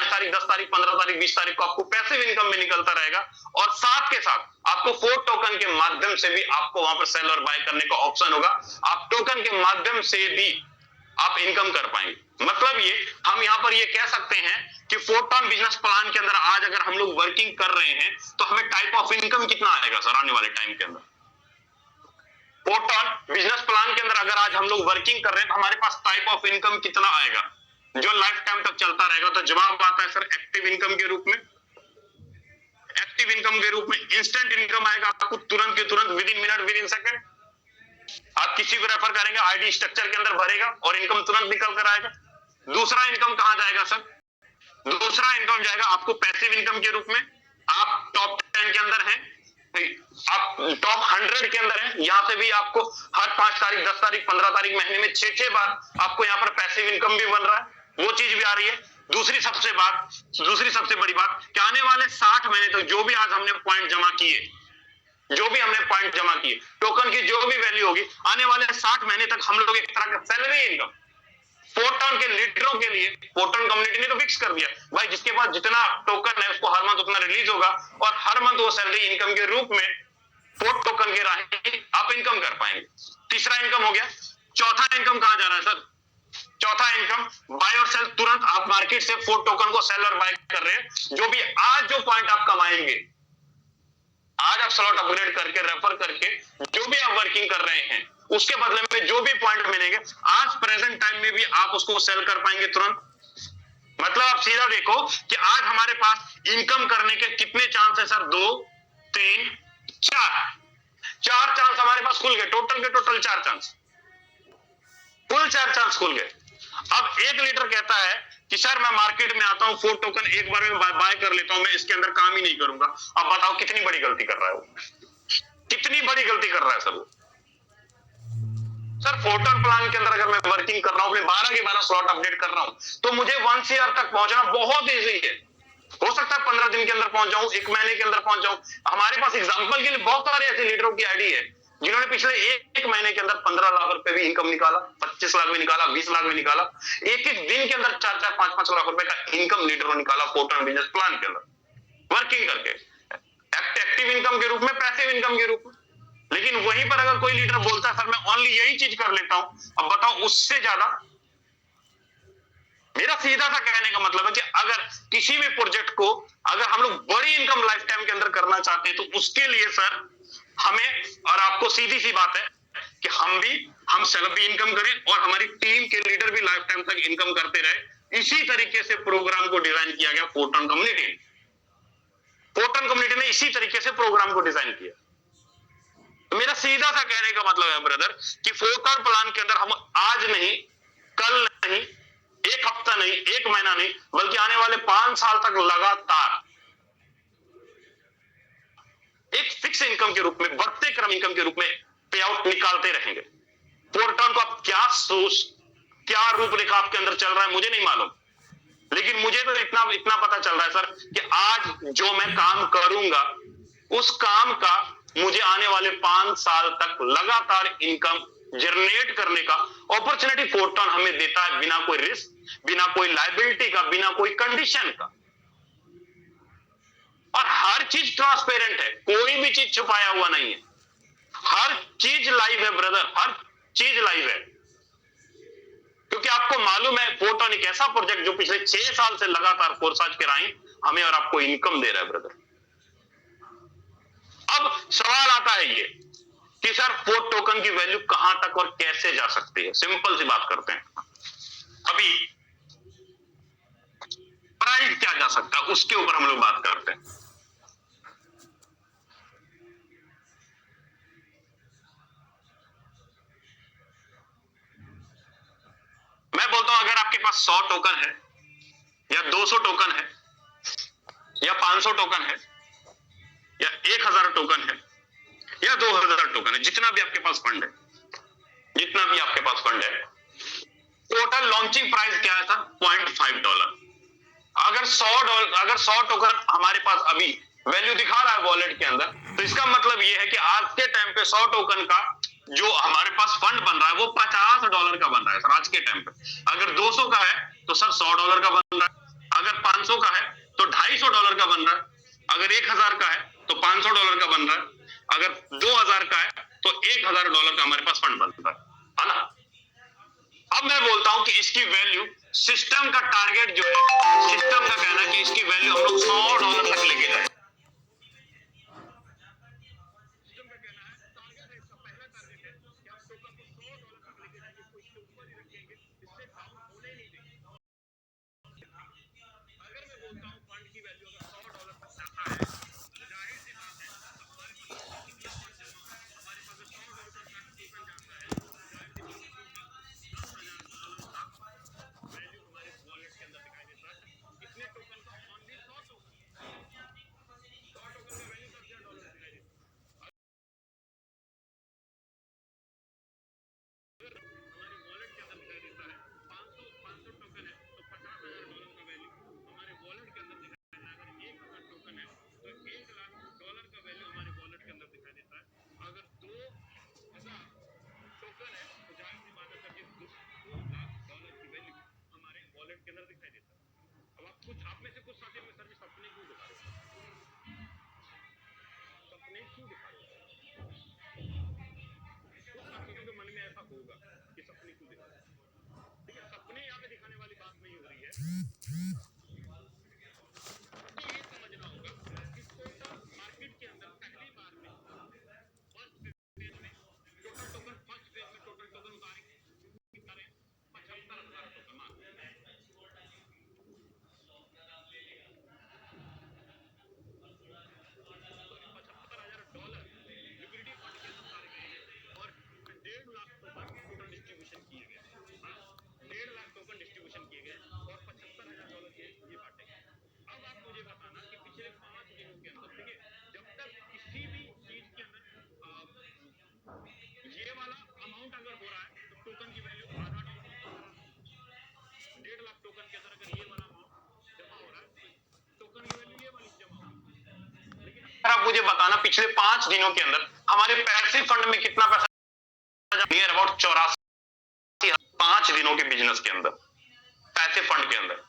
तारीख, 10 तारीख, 15 तारीख, 20 तारीख को आपको पैसिव इनकम में निकलता रहेगा। और साथ के साथ आपको 4 टोकन के माध्यम से भी आपको वहां पर सेल और बाय करने का ऑप्शन होगा। आप टोकन के माध्यम से भी आप इनकम कर पाएंगे। मतलब ये हम यहां पर ये कह सकते हैं कि फोर्टन बिजनेस प्लान के अंदर आज अगर हम लोग वर्किंग कर रहे हैं तो हमें टाइप ऑफ इनकम कितना आएगा सर आने वाले टाइम के अंदर? फोर्टन बिजनेस प्लान के अंदर अगर आज हम लोग वर्किंग कर रहे हैं तो हमारे पास टाइप ऑफ इनकम कितना आएगा जो लाइफ टाइम तक चलता रहेगा? तो जवाब आता है सर एक्टिव इनकम के रूप में। एक्टिव इनकम के रूप में इंस्टेंट इनकम आएगा आपको तुरंत के तुरंत, with in minute, with in second. आप किसी को रेफर करेंगे, आईडी स्ट्रक्चर के अंदर भरेगा और इनकम तुरंत निकल कर आएगा। दूसरा इनकम कहां जाएगा सर? दूसरा इनकम जाएगा आपको पैसिव इनकम के रूप में। आप टॉप 10 के अंदर हैं, आप टॉप 100 के अंदर हैं, यहां से भी आपको हर 5 तारीख, 10 तारीख, 15 तारीख, महीने में 6 बार आपको यहां पर पैसिव इनकम भी बन रहा है, वो चीज भी आ रही है। दूसरी सबसे बड़ी बात कि आने वाले 60 महीने तक जो भी आज हमने पॉइंट जमा किए, टोकन की जो भी वैल्यू होगी, आने वाले 60 महीने तक हम लोग एक तरह का सैलरी इनकम फोर्टन के लीडरों के लिए, फोर्टन कम्युनिटी ने तो फिक्स कर दिया भाई, जिसके पास जितना टोकन है उसको हर मंथ उतना रिलीज होगा और हर मंथ वो सैलरी इनकम के रूप में 4 टोकन के राहें आप इनकम कर पाएंगे। तीसरा इनकम हो गया। चौथा इनकम कहां जा रहा है सर? चौथा इनकम बाय और सेल। तुरंत आप मार्केट से 4 टोकन को सेल और बाय कर रहे हैं। जो भी आज जो पॉइंट आप कमाएंगे, आज आप स्लॉट अपग्रेड करके, रेफर करके जो भी आप वर्किंग कर रहे हैं, उसके बदले में जो भी पॉइंट मिलेंगे आज प्रेजेंट टाइम में भी आप उसको सेल कर पाएंगे तुरंत। मतलब आप सीधा देखो कि आज हमारे पास इनकम करने के कितने चांस है सर? 2, 3, 4 चांस हमारे पास खुल गए। टोटल 4 चांस, कुल 4 चांस खुल गए। अब एक लीडर कहता है कि सर मैं मार्केट में आता हूं, 4 टोकन एक बार में बाय कर लेता हूं, मैं इसके अंदर काम ही नहीं करूंगा। अब बताओ कितनी बड़ी गलती कर रहा है वो, कितनी बड़ी गलती कर रहा है सर वो। सर फोर्टन प्लान के अंदर अगर मैं वर्किंग कर रहा हूं, अपने 12 के 12 स्लॉट अपडेट कर रहा हूं, तो मुझे 1 ईयर तक पहुंचना बहुत ईजी है। हो सकता है 15 दिन के अंदर पहुंच जाऊं, 1 महीने के अंदर पहुंच जाऊं। हमारे पास एग्जांपल के लिए बहुत सारे ऐसे लीडरों की आईडी है जिन्होंने पिछले एक महीने के अंदर 15 लाख रुपए भी इनकम निकाला, 25 लाख भी निकाला, 20 लाख भी निकाला। एक दिन के अंदर 4-4, 5-5 लाख रुपए का इनकम लीडरों निकाला फोर्टन बिजनेस प्लान के अंदर वर्किंग करके, एक्टिव इनकम के रूप में, पैसिव इनकम के रूप में। लेकिन वहीं पर अगर कोई लीडर बोलता है सर मैं ओनली यही चीज कर लेता हूं, अब बताओ उससे ज्यादा। मेरा सीधा सा कहने का मतलब है कि अगर किसी भी प्रोजेक्ट को अगर हम लोग बड़ी इनकम लाइफ टाइम के अंदर करना चाहते हैं तो उसके लिए सर हमें और आपको सीधी सी बात है कि हम सेल्फ भी इनकम करें और हमारी टीम के लीडर भी लाइफ टाइम तक इनकम करते रहे। इसी तरीके से प्रोग्राम को डिजाइन किया गया फोर्टन कम्युनिटी ने इसी तरीके से प्रोग्राम को डिजाइन किया। तो मेरा सीधा सा कहने का मतलब है ब्रदर कि फोर्टन प्लान के अंदर हम आज नहीं, कल नहीं, 1 हफ्ता नहीं, 1 महीना नहीं, बल्कि आने वाले 5 साल तक लगातार एक फिक्स इनकम के रूप में, बढ़ते क्रम इनकम के रूप में पे आउट निकालते रहेंगे। फोर्टन को आप क्या रूपरेखा आपके अंदर चल रहा है मुझे नहीं मालूम, लेकिन मुझे तो इतना पता चल रहा है सर कि आज जो मैं काम करूंगा उस काम का मुझे आने वाले 5 साल तक लगातार इनकम जनरेट करने का अपॉर्चुनिटी फोर्टन हमें देता है, बिना कोई रिस्क, बिना कोई लायबिलिटी का, बिना कोई कंडीशन का। और हर चीज ट्रांसपेरेंट है, कोई भी चीज छुपाया हुआ नहीं है, हर चीज लाइव है ब्रदर, हर चीज लाइव है। क्योंकि आपको मालूम है फोर्टन एक ऐसा प्रोजेक्ट जो पिछले 6 साल से लगातार फोर्साज के राही हमें और आपको इनकम दे रहा है ब्रदर। अब सवाल आता है ये कि सर फोर्ट टोकन की वैल्यू कहां तक और कैसे जा सकती है? सिंपल सी बात करते हैं, अभी प्राइस क्या जा सकता है उसके ऊपर हम लोग बात करते हैं। पास 100 टोकन है या 200 टोकन है या 500 टोकन है या 1000 टोकन है या 2000 टोकन है, जितना भी आपके पास फंड है, जितना भी आपके पास फंड है, टोटल लॉन्चिंग प्राइस क्या है सर? $0.5। अगर $100 टोकन हमारे पास अभी वैल्यू दिखा रहा है वॉलेट के अंदर, तो इसका मतलब ये है कि आज के टाइम पे 100 टोकन का जो हमारे पास फंड बन रहा है वो $50 का बन रहा है सर आज के टाइम पे। अगर 200 का है तो सर $100 का बन रहा है, अगर 500 का है तो $250 का बन रहा है, अगर 1000 का है तो $500 का बन रहा है, अगर 2000 का है तो $1000 का हमारे पास फंड बन रहा है ना। अब मैं बोलता हूं कि इसकी वैल्यू, सिस्टम का टारगेट जो है, सिस्टम का कहना है कि इसकी वैल्यू हम लोग $100 तक लेके जाए। आप मुझे बताना पिछले 5 दिनों के अंदर हमारे पैसिव फंड में कितना पैसा, नियर अबाउट 84, 5 दिनों के बिजनेस के अंदर पैसिव फंड के अंदर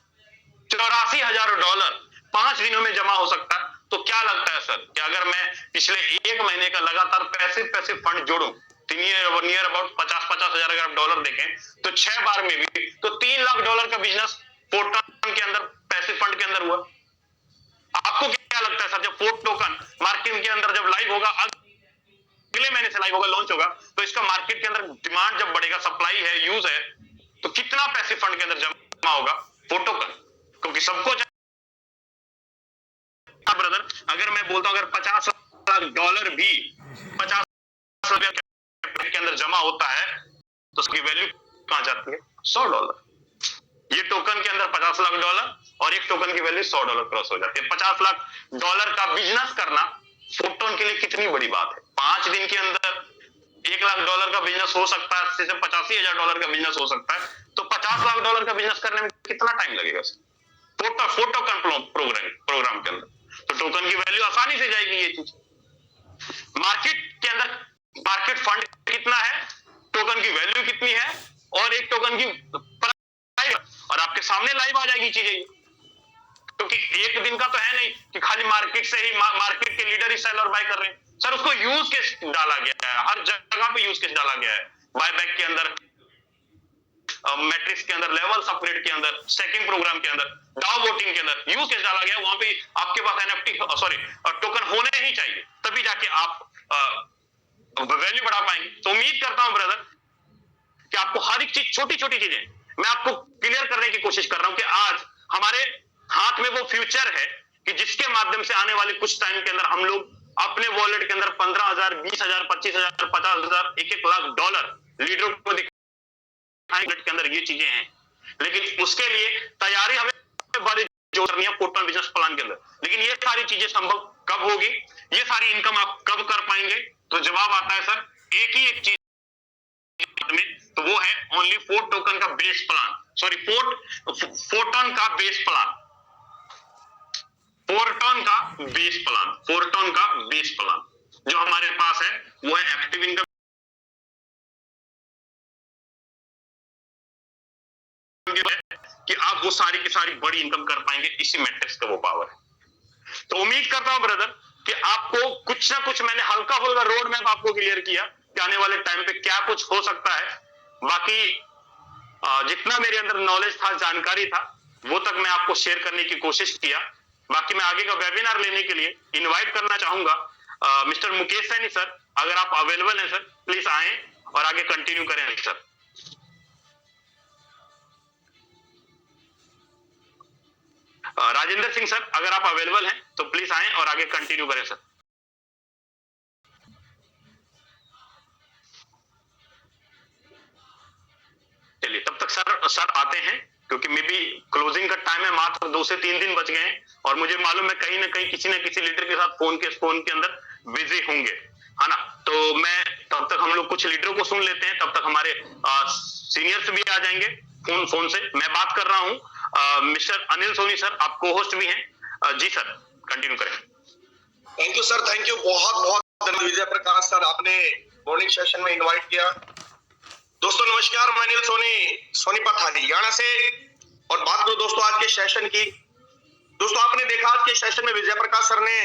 $84,000 5 दिनों में जमा हो सकता है। तो क्या लगता है सर कि अगर मैं पिछले 1 महीने का लगातार पैसिव फंड जोड़ूं, नियर अबाउट 50 हजार अगर आप डॉलर देखें तो 6 बार में भी तो $3 लाख का बिजनेस फोर्ट के अंदर पैसिव फंड के अंदर हुआ। आपको क्या लगता है सर, जब फोर्ट टोकन मार्केट के अंदर जब लाइव होगा, अगले महीने से लाइव होगा, लॉन्च होगा, तो इसका मार्केट के अंदर डिमांड जब बढ़ेगा, सप्लाई है, यूज है, तो कितना पैसिव फंड के अंदर जमा होगा फोर्ट टोकन? क्योंकि सबको ब्रदर, अगर मैं बोलता हूं अगर $50 लाख भी $50 के अंदर जमा होता है तो उसकी वैल्यू कहां जाती है? $100। ये टोकन के अंदर $50 लाख और एक टोकन की वैल्यू $100 क्रॉस हो जाती है। $50 लाख का बिजनेस करना फोटोन के लिए कितनी बड़ी बात है। 5 दिन के अंदर $1 लाख का बिजनेस हो सकता है, सिर्फ $85,000 का बिजनेस हो सकता है, तो $50 लाख का बिजनेस करने में कितना टाइम लगेगा फोटोकन प्रोग्राम के अंदर? तो टोकन की वैल्यू आसानी से जाएगी। ये चीज मार्केट के अंदर, मार्केट फंड कितना है, टोकन की वैल्यू कितनी है और एक टोकन की प्राइस, और आपके सामने लाइव आ जाएगी चीजें। क्योंकि एक दिन का तो है नहीं कि खाली मार्केट से ही, मार्केट के लीडर ही सेल और बाय कर रहे हैं सर, उसको यूज केस डाला गया है, हर जगह पे यूज केस डाला गया है, बायबैक के अंदर, मैट्रिक्स के अंदर, लेवल्स अपग्रेड के अंदर, स्टैकिंग प्रोग्राम के अंदर, डाउ वोटिंग के अंदर यूज केस डाला गया। वहां पे आपके पास एनएफटी टोकन होने ही चाहिए, तभी जाके आप वैल्यू बढ़ा पाएंगे। तो उम्मीद करता हूं ब्रदर कि आपको हर एक चीज, छोटी छोटी चीजें मैं आपको क्लियर करने की कोशिश कर रहा हूं कि आज हमारे हाथ में वो फ्यूचर है कि जिसके माध्यम से आने वाले कुछ टाइम के अंदर हम लोग अपने वॉलेट के अंदर 15,000, 20,000, 25,000, $50,000, $1 लाख लीडरों को दिखाएंगे के अंदर ये चीजें हैं। लेकिन उसके लिए तैयारी हमें बड़ी जो करनी है फोटोन बिजनेस प्लान के अंदर। लेकिन ये सारी चीजें संभव कब होगी, ये सारी इनकम आप कब कर पाएंगे? तो जवाब आता है सर एक ही एक चीज में, तो वो है ओनली 4 टोकन का बेस प्लान, सॉरी फोटोन का बेस प्लान, फोरटोन का बेस प्लान, फोरटोन का बेस प्लान जो हमारे पास है वो है एक्टिव इनकम कि आप वो सारी की सारी बड़ी इनकम कर पाएंगे, इसी मैट्रिक्स का वो पावर है। तो उम्मीद करता हूं ब्रदर कि आपको कुछ ना कुछ मैंने हल्का फुल्का रोड मैप आपको क्लियर किया कि आने वाले टाइम पे क्या कुछ हो सकता है। बाकी जितना मेरे अंदर नॉलेज था, जानकारी था, वो तक मैं आपको शेयर करने की कोशिश किया। बाकी मैं आगे का वेबिनार लेने के लिए इनवाइट करना चाहूंगा मिस्टर मुकेश सैनी सर, अगर आप अवेलेबल हैं सर प्लीज आए और आगे कंटिन्यू करें सर। राजेंद्र सिंह सर, अगर आप अवेलेबल हैं तो प्लीज आए और आगे कंटिन्यू करें सर। चलिए तब तक सर आते हैं, क्योंकि मे बी क्लोजिंग का टाइम है, मात्र 2 से 3 दिन बच गए हैं और मुझे मालूम है कहीं ना कहीं किसी न किसी लीडर के साथ फोन के अंदर बिजी होंगे, है ना। तो मैं तब तक हम लोग कुछ लीडरों को सुन लेते हैं, तब तक हमारे सीनियर्स भी आ जाएंगे फोन से। मैं बात कर रहा हूं मिस्टर अनिल सोनी सर, आप को होस्ट भी हैं। जी सर कंटिन्यू करें। Thank you sir, thank you, बहुत बहुत धन्यवाद विजय प्रकाश सर, आपने मॉर्निंग सेशन में इनवाइट किया। दोस्तों नमस्कार, मैं अनिल सोनीपत हरियाणा से, और बात करूं दोस्तों आज के सेशन की। दोस्तों आपने देखा आज के सेशन में विजय प्रकाश सर ने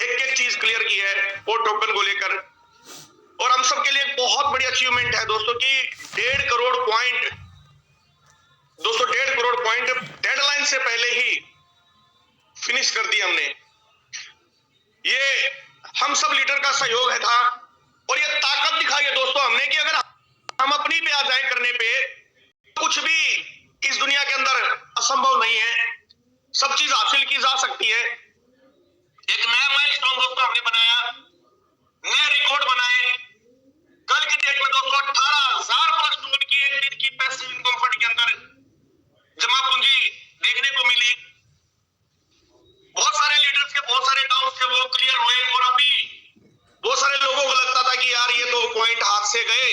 एक एक चीज क्लियर की है पोर्ट टोकन को लेकर, और हम सब के लिए बहुत बड़ी अचीवमेंट है दोस्तों की 1.5 करोड़ पॉइंट, दोस्तों 1.5 करोड़ पॉइंट डेडलाइन से पहले ही फिनिश कर दिया हमने। ये हम सब लीडर का सहयोग है था, और ये ताकत दिखाई है दोस्तों हमने कि अगर हम अपनी पे आ जाए करने पे, कुछ भी इस दुनिया के अंदर असंभव नहीं है, सब चीज हासिल की जा सकती है। एक नया माइलस्टोन दोस्तों हमने बनाया, नए रिकॉर्ड बनाए। कल की डेट में दोस्तों 18,000 प्लस टोकन की एक दिन की पैसिव इनकम फंड के अंदर जमा पूंजी देखने को मिली। बहुत सारे लीडर्स के बहुत सारे डाउट्स थे, वो क्लियर हुए, और अभी बहुत सारे लोगों को लगता था कि यार ये तो पॉइंट हाथ से गए।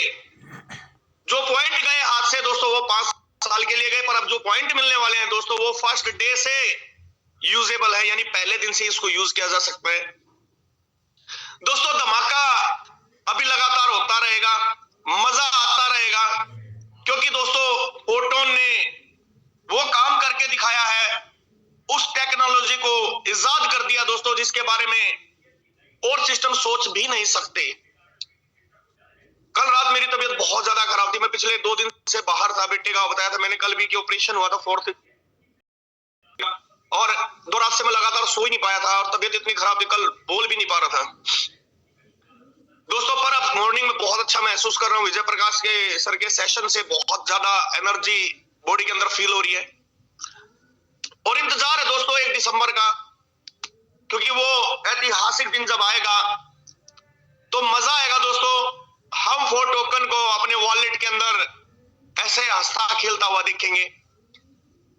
जो पॉइंट गए हाथ से दोस्तों वो 5 साल के लिए गए, पर अब जो पॉइंट मिलने वाले हैं दोस्तों वो फर्स्ट डे से यूजेबल है, यानी पहले दिन से इसको यूज किया जा सकता है। दोस्तों धमाका अभी लगातार होता रहेगा, मजा आता रहेगा, क्योंकि दोस्तों फोटोन ने वो काम करके दिखाया है, उस टेक्नोलॉजी को इजाद कर दिया दोस्तों जिसके बारे में और सिस्टम सोच भी नहीं सकते। कल रात मेरी तबीयत बहुत ज्यादा खराब थी, मैं पिछले 2 दिन से बाहर था, बेटे का बताया था मैंने कल भी कि ऑपरेशन हुआ था 4th, और 2 रात से मैं लगातार सो ही नहीं पाया था, और तबीयत इतनी खराब थी कल बोल भी नहीं पा रहा था दोस्तों। पर अब मॉर्निंग में बहुत अच्छा महसूस कर रहा हूँ, विजय प्रकाश के सर के सेशन से बहुत ज्यादा एनर्जी बॉडी के अंदर फील हो रही है, और इंतजार है दोस्तों 1 दिसंबर का, क्योंकि वो ऐतिहासिक दिन जब आएगा तो मजा आएगा दोस्तों। हम 4 टोकन को अपने वॉलेट के अंदर ऐसे हंसता खेलता हुआ देखेंगे,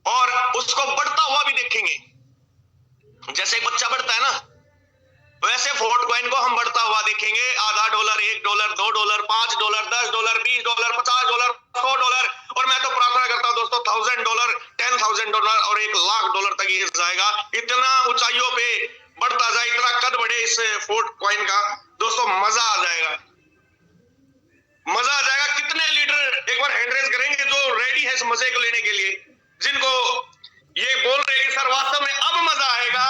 और उसको बढ़ता हुआ भी देखेंगे। जैसे एक बच्चा बढ़ता है ना, वैसे 4 कॉइन को हम बढ़ता हुआ देखेंगे। आधा $1, $1, $2, $5, $10, $20, $50, $100, और मैं तो प्रार्थना करता हूं दोस्तों $1,000, $10,000 और $1,00,000 तक ये जाएगा। इतना ऊंचाइयों पे बढ़ता जाए, इतना कद बढ़े इस 4 कॉइन का दोस्तों, मजा आ जाएगा, मजा आ जाएगा। कितने लीडर एक बार हैंड रेज करेंगे जो रेडी है इस मजे को लेने के लिए, जिनको ये बोल रहे हैं सर वास्तव में अब मजा आएगा,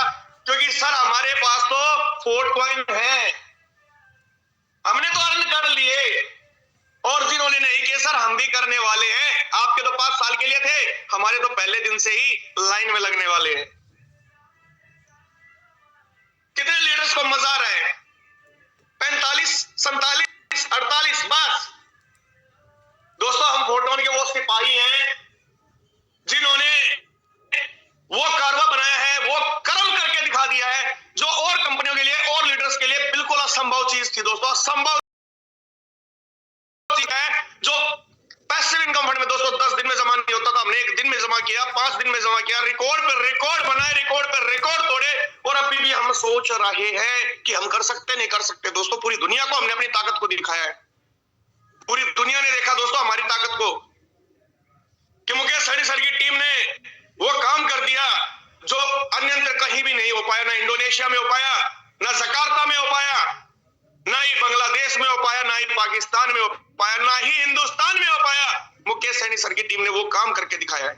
क्योंकि सर हमारे पास तो 4 कॉइन है, हमने तो अर्न कर लिए, और जिन्होंने नहीं किए सर हम भी करने वाले हैं। आपके तो 5 साल के लिए थे, हमारे तो पहले दिन से ही लाइन में लगने वाले हैं। कितने लीडर्स को मजा आ रहा है? 45, 47, 48 बस दोस्तों, हम फोटोन के वो सिपाही हैं जिन्होंने वो कारवा बनाया है, वो कर्म करके दिखा दिया है, जो और कंपनियों के लिए और लीडर्स के लिए बिल्कुल असंभव चीज थी दोस्तों, असंभव चीज है, जो पैसिव इनकम फंड में दोस्तों 10 दिन में जमा नहीं होता। 5 दिन में जमा किया, रिकॉर्ड पर रिकॉर्ड बनाए, रिकॉर्ड पर रिकॉर्ड तोड़े, और अभी भी हम सोच रहे हैं कि हम कर सकते नहीं कर सकते। दोस्तों पूरी दुनिया को हमने अपनी ताकत को दिखाया है, पूरी दुनिया ने देखा दोस्तों हमारी ताकत को, कि मुकेश सहनी सर की टीम ने वो काम कर दिया जो अन्यत्र कहीं भी नहीं हो पाया, ना इंडोनेशिया में हो पाया, ना जकार्ता में हो पाया, ना ही बांग्लादेश में हो पाया, ना ही पाकिस्तान में हो पाया, ना ही हिंदुस्तान में हो पाया। मुकेश सहनी सर की टीम ने वो काम करके दिखाया है,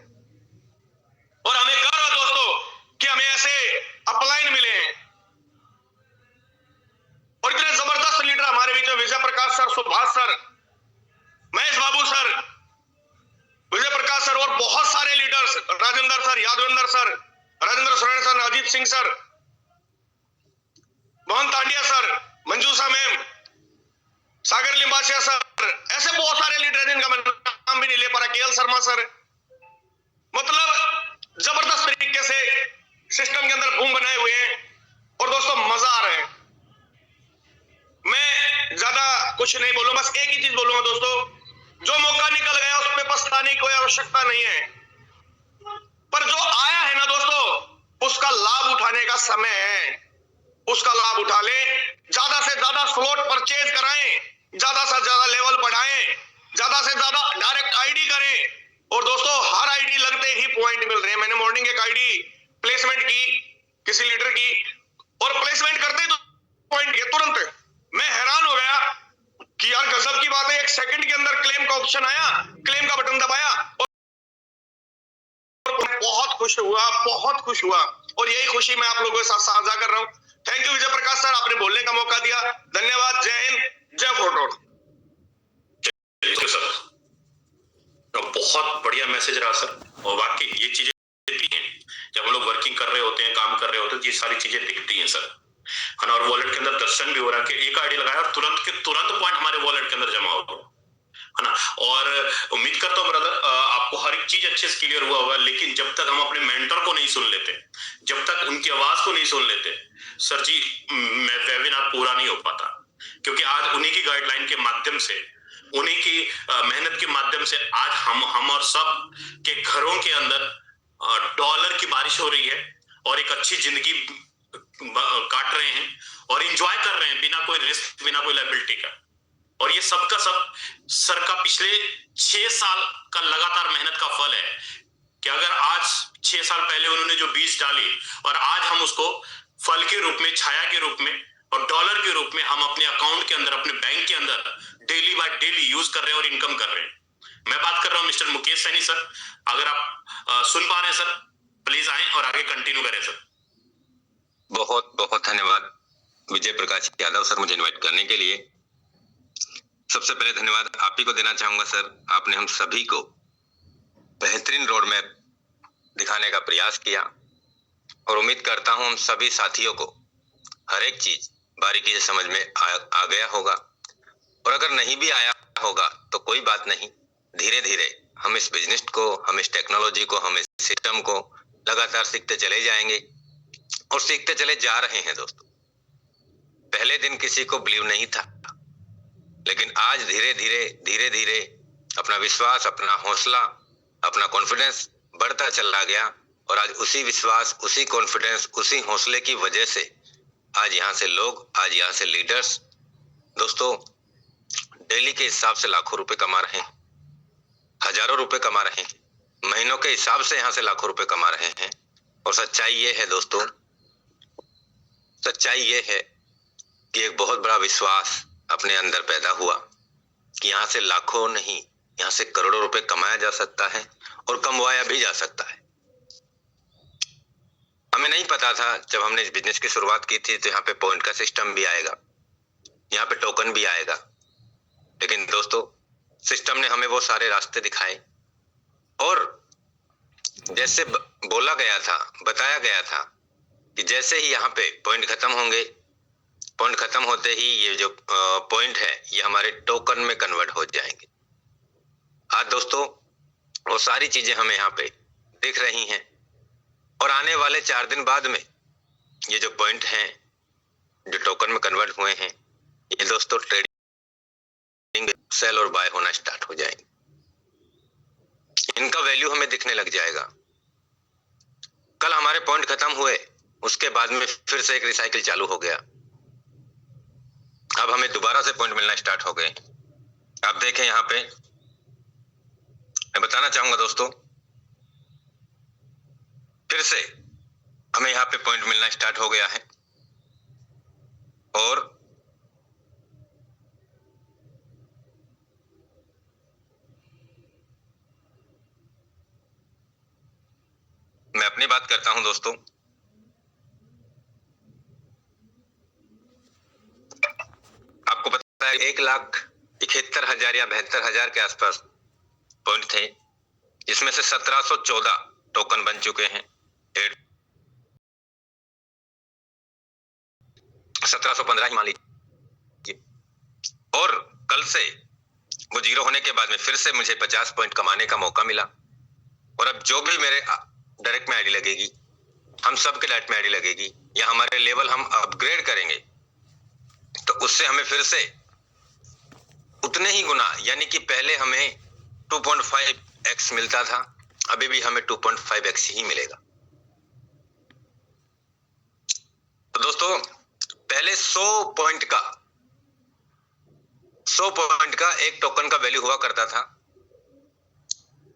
और हमें गर्व है दोस्तों कि हमें ऐसे अपलाइन मिले हैं, और इतने जबरदस्त लीडर हमारे बीच में, Vijay Prakash sir, Subhash sir, Mahesh Babu sir, Vijay Prakash sir, और बहुत सारे leaders, Rajendra sir, Yadavendra sir, Rajendra Soren sir, Ajit Singh sir, Mohan Tandia sir, Manjusha ma'am, Sagar Limbasia sir, ऐसे बहुत सारे लीडर जिनका मैं नाम भी नहीं ले पा रहा, केएल शर्मा सर। मतलब जबरदस्त तरीके से सिस्टम के अंदर बूम बनाए हुए हैं, और दोस्तों मजा आ रहा है। मैं ज्यादा कुछ नहीं बोलूंगा, बस एक ही चीज बोलूंगा दोस्तों, जो मौका निकल गया उस पर पछताने की कोई आवश्यकता नहीं है, पर जो आया है ना दोस्तों, उसका लाभ उठाने का समय है, उसका लाभ उठा ले, ज्यादा से ज्यादा स्लॉट परचेज कराएं, ज्यादा से ज्यादा लेवल बढ़ाएं, ज्यादा से ज्यादा डायरेक्ट आईडी करें, और दोस्तों हर आईडी लगते ही पॉइंट मिल रहे हैं। मैंने मॉर्निंग एक आईडी प्लेसमेंट की किसी लीडर की, और प्लेसमेंट करते ही तो पॉइंट किए तुरंत। मैं हैरान हो गया कि यार गजब की बात है, 1 सेकंड के अंदर क्लेम का ऑप्शन आया, क्लेम का बटन दबाया, और बहुत खुश हुआ, बहुत खुश हुआ, और यही खुशी मैं आप लोगों के साथ साझा कर रहा हूं। Thank you Vijay Prakash sir, आपने बोलने का मौका दिया, धन्यवाद। जय हिंद, जय फोटोन। सर बहुत बढ़िया मैसेज रहा सर, और वाकई ये चीजें दिखती हैं जब हम लोग वर्किंग कर रहे होते हैं, काम कर रहे होते हैं, ये सारी चीजें दिखती हैं सर, है ना। और वॉलेट के अंदर दर्शन भी हो रहा है कि एक आईडी लगाया और तुरंत के तुरंत पॉइंट हमारे वॉलेट के अंदर जमा हो, है ना। और उम्मीद करता हूँ ब्रदर आपको हर एक चीज अच्छे से क्लियर हुआ होगा, लेकिन जब तक हम अपने मेंटर को नहीं सुन लेते, जब तक उनकी आवाज को नहीं सुन लेते सर जी, वेबिनार पूरा नहीं हो पाता, क्योंकि आज उन्हीं की गाइडलाइन के माध्यम से, उन्हीं की मेहनत के माध्यम से आज हम और सब के घरों के अंदर डॉलर की बारिश हो रही है, और एक अच्छी जिंदगी काट रहे हैं और एंजॉय कर रहे हैं, बिना कोई रिस्क, बिना कोई लायबिलिटी का। और ये सब का सब सर का पिछले 6 साल का लगातार मेहनत का फल है, कि अगर आज 6 साल पहले उन्होंने जो बीज डाली, और आज हम उसको फल के रूप में, छाया के रूप में और डॉलर के रूप में हम अपने अकाउंट के अंदर, अपने बैंक के अंदर डेली बाय डेली यूज कर रहे हैं और इनकम कर रहे हैं। मैं बात कर रहा हूं मिस्टर मुकेश सैनी सर, अगर आप सुन पा रहे हैं सर, प्लीज आए और आगे कंटिन्यू करें सर। बहुत बहुत धन्यवाद विजय प्रकाश यादव सर, मुझे इनवाइट करने के लिए। सबसे पहले धन्यवाद आप ही को देना चाहूंगा सर, आपने हम सभी को बेहतरीन रोड मैप दिखाने का प्रयास किया, और उम्मीद करता हूं हम सभी साथियों को हर एक चीज बारीकी से समझ में आ गया होगा, और अगर नहीं भी आया होगा तो कोई बात नहीं, धीरे धीरे हम इस बिजनेस को, हम इस टेक्नोलॉजी को, हम इस सिस्टम को लगातार सीखते चले जाएंगे, और सीखते चले जा रहे हैं दोस्तों। पहले दिन किसी को बिलीव नहीं था, लेकिन आज धीरे धीरे अपना विश्वास, अपना हौसला, अपना कॉन्फिडेंस बढ़ता चला गया, और आज उसी विश्वास, उसी कॉन्फिडेंस, उसी हौसले की वजह से आज यहाँ से लोग, आज यहाँ से लीडर्स दोस्तों डेली के हिसाब से लाखों रुपए कमा रहे हैं, हजारों रुपए कमा रहे हैं, महीनों के हिसाब से यहाँ से लाखों रुपए कमा रहे हैं। और सच्चाई ये है दोस्तों, सच्चाई ये है कि एक बहुत बड़ा विश्वास अपने अंदर पैदा हुआ कि यहाँ से लाखों नहीं, यहाँ से करोड़ों रुपए कमाया जा सकता है, और कमवाया भी जा सकता है। हमें नहीं पता था जब हमने इस बिजनेस की शुरुआत की थी, तो यहाँ पे पॉइंट का सिस्टम भी आएगा, यहाँ पे टोकन भी आएगा, लेकिन दोस्तों सिस्टम ने हमें वो सारे रास्ते दिखाए, और जैसे बोला गया था, बताया गया था कि जैसे ही यहाँ पे पॉइंट खत्म होंगे, पॉइंट खत्म होते ही ये जो पॉइंट है ये हमारे टोकन में कन्वर्ट हो जाएंगे। आज दोस्तों वो सारी चीजें हमें यहाँ पे दिख रही हैं, और आने वाले 4 दिन बाद में ये जो पॉइंट हैं जो टोकन में कन्वर्ट हुए हैं, ये दोस्तों ट्रेडिंग, सेल और बाय होना स्टार्ट हो जाएंगे। इनका वैल्यू हमें दिखने लग जाएगा, कल हमारे पॉइंट खत्म हुए, उसके बाद में फिर से एक रिसाइकिल चालू हो गया। अब हमें दोबारा से पॉइंट मिलना स्टार्ट हो गए। आप देखें यहाँ पे, मैं बताना चाहूंगा दोस्तों, फिर से हमें यहाँ पे पॉइंट मिलना स्टार्ट हो गया है और मैं अपनी बात करता हूं दोस्तों। आपको पता है 1,71,000 या 72,000 के आसपास पॉइंट थे, जिसमें से 1714 टोकन बन चुके हैं। 1715 ही मान लीजिए। और कल से वो जीरो होने के बाद में फिर से मुझे 50 पॉइंट कमाने का मौका मिला। और अब जो भी मेरे डायरेक्ट में आईडी लगेगी, हम सबके डायरेक्ट में आईडी लगेगी, या हमारे लेवल हम अपग्रेड करेंगे, तो उससे हमें फिर से उतने ही गुना, यानी कि पहले हमें 2.5x मिलता था, अभी भी हमें 2.5x ही मिलेगा। तो दोस्तों, पहले 100 पॉइंट का एक टोकन का वैल्यू हुआ करता था।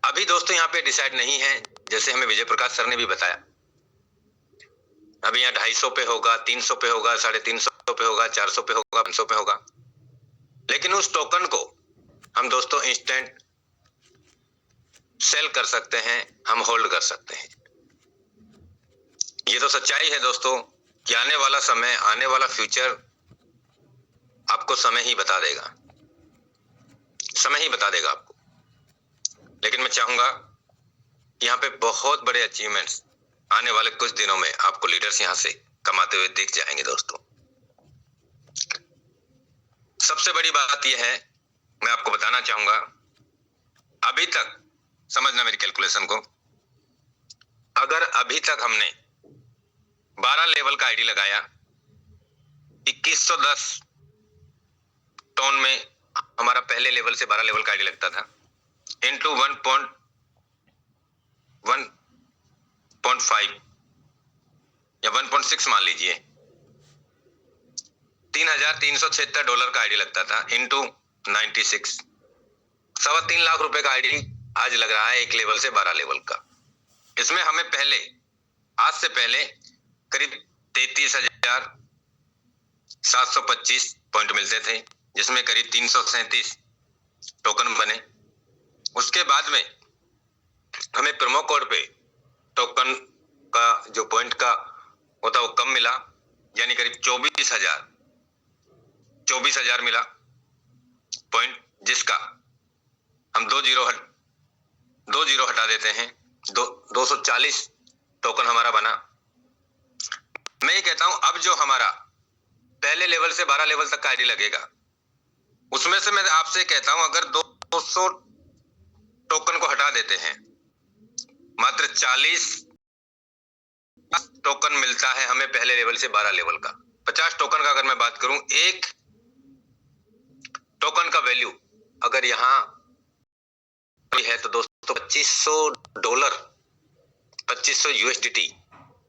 अभी दोस्तों यहाँ पे डिसाइड नहीं है, जैसे हमें विजय प्रकाश सर ने भी बताया। अभी यहाँ 250 पे होगा, 300 पे होगा, 350 पे होगा, 400 पे होगा, 500 पे होगा। लेकिन उस टोकन को हम दोस्तों इंस्टेंट सेल कर सकते हैं, हम होल्ड कर सकते हैं। ये तो सच्चाई है दोस्तों कि आने वाला समय, आने वाला फ्यूचर आपको समय ही बता देगा, समय ही बता देगा आपको। लेकिन मैं चाहूंगा कि यहाँ पे बहुत बड़े अचीवमेंट्स आने वाले कुछ दिनों में आपको लीडर्स यहाँ से कमाते हुए दिख जाएंगे दोस्तों। सबसे बड़ी बात यह है, मैं आपको बताना चाहूंगा, अभी तक समझना मेरी कैलकुलेशन को, अगर अभी तक हमने 12 लेवल का आईडी लगाया, 2110 टोन में हमारा पहले लेवल से 12 लेवल का आईडी लगता था, इंटू 1.5 या 1.6 मान लीजिए, $3,376 का आईडी लगता था, इंटू 96, 3.25 लाख रुपए का आईडी आज लग रहा है एक लेवल से 12 लेवल का। इसमें हमें पहले, आज से पहले करीब 33,725 पॉइंट मिलते थे, जिसमें करीब 337 टोकन बने। उसके बाद में हमें प्रोमो कोड पे टोकन का जो पॉइंट का होता वो कम मिला, यानी करीब 24,000 मिला पॉइंट, जिसका हम 2 जीरो हटा देते हैं, 240 टोकन हमारा बना। मैं ये कहता हूं, अब जो हमारा पहले लेवल से 12 लेवल तक का आईडी लगेगा, उसमें से मैं आपसे कहता हूं, अगर 200 टोकन को हटा देते हैं, मात्र 40 टोकन मिलता है हमें पहले लेवल से 12 लेवल का। 50 टोकन का अगर मैं बात करूं, एक टोकन का वैल्यू अगर यहां है तो दोस्तों $2500 USDT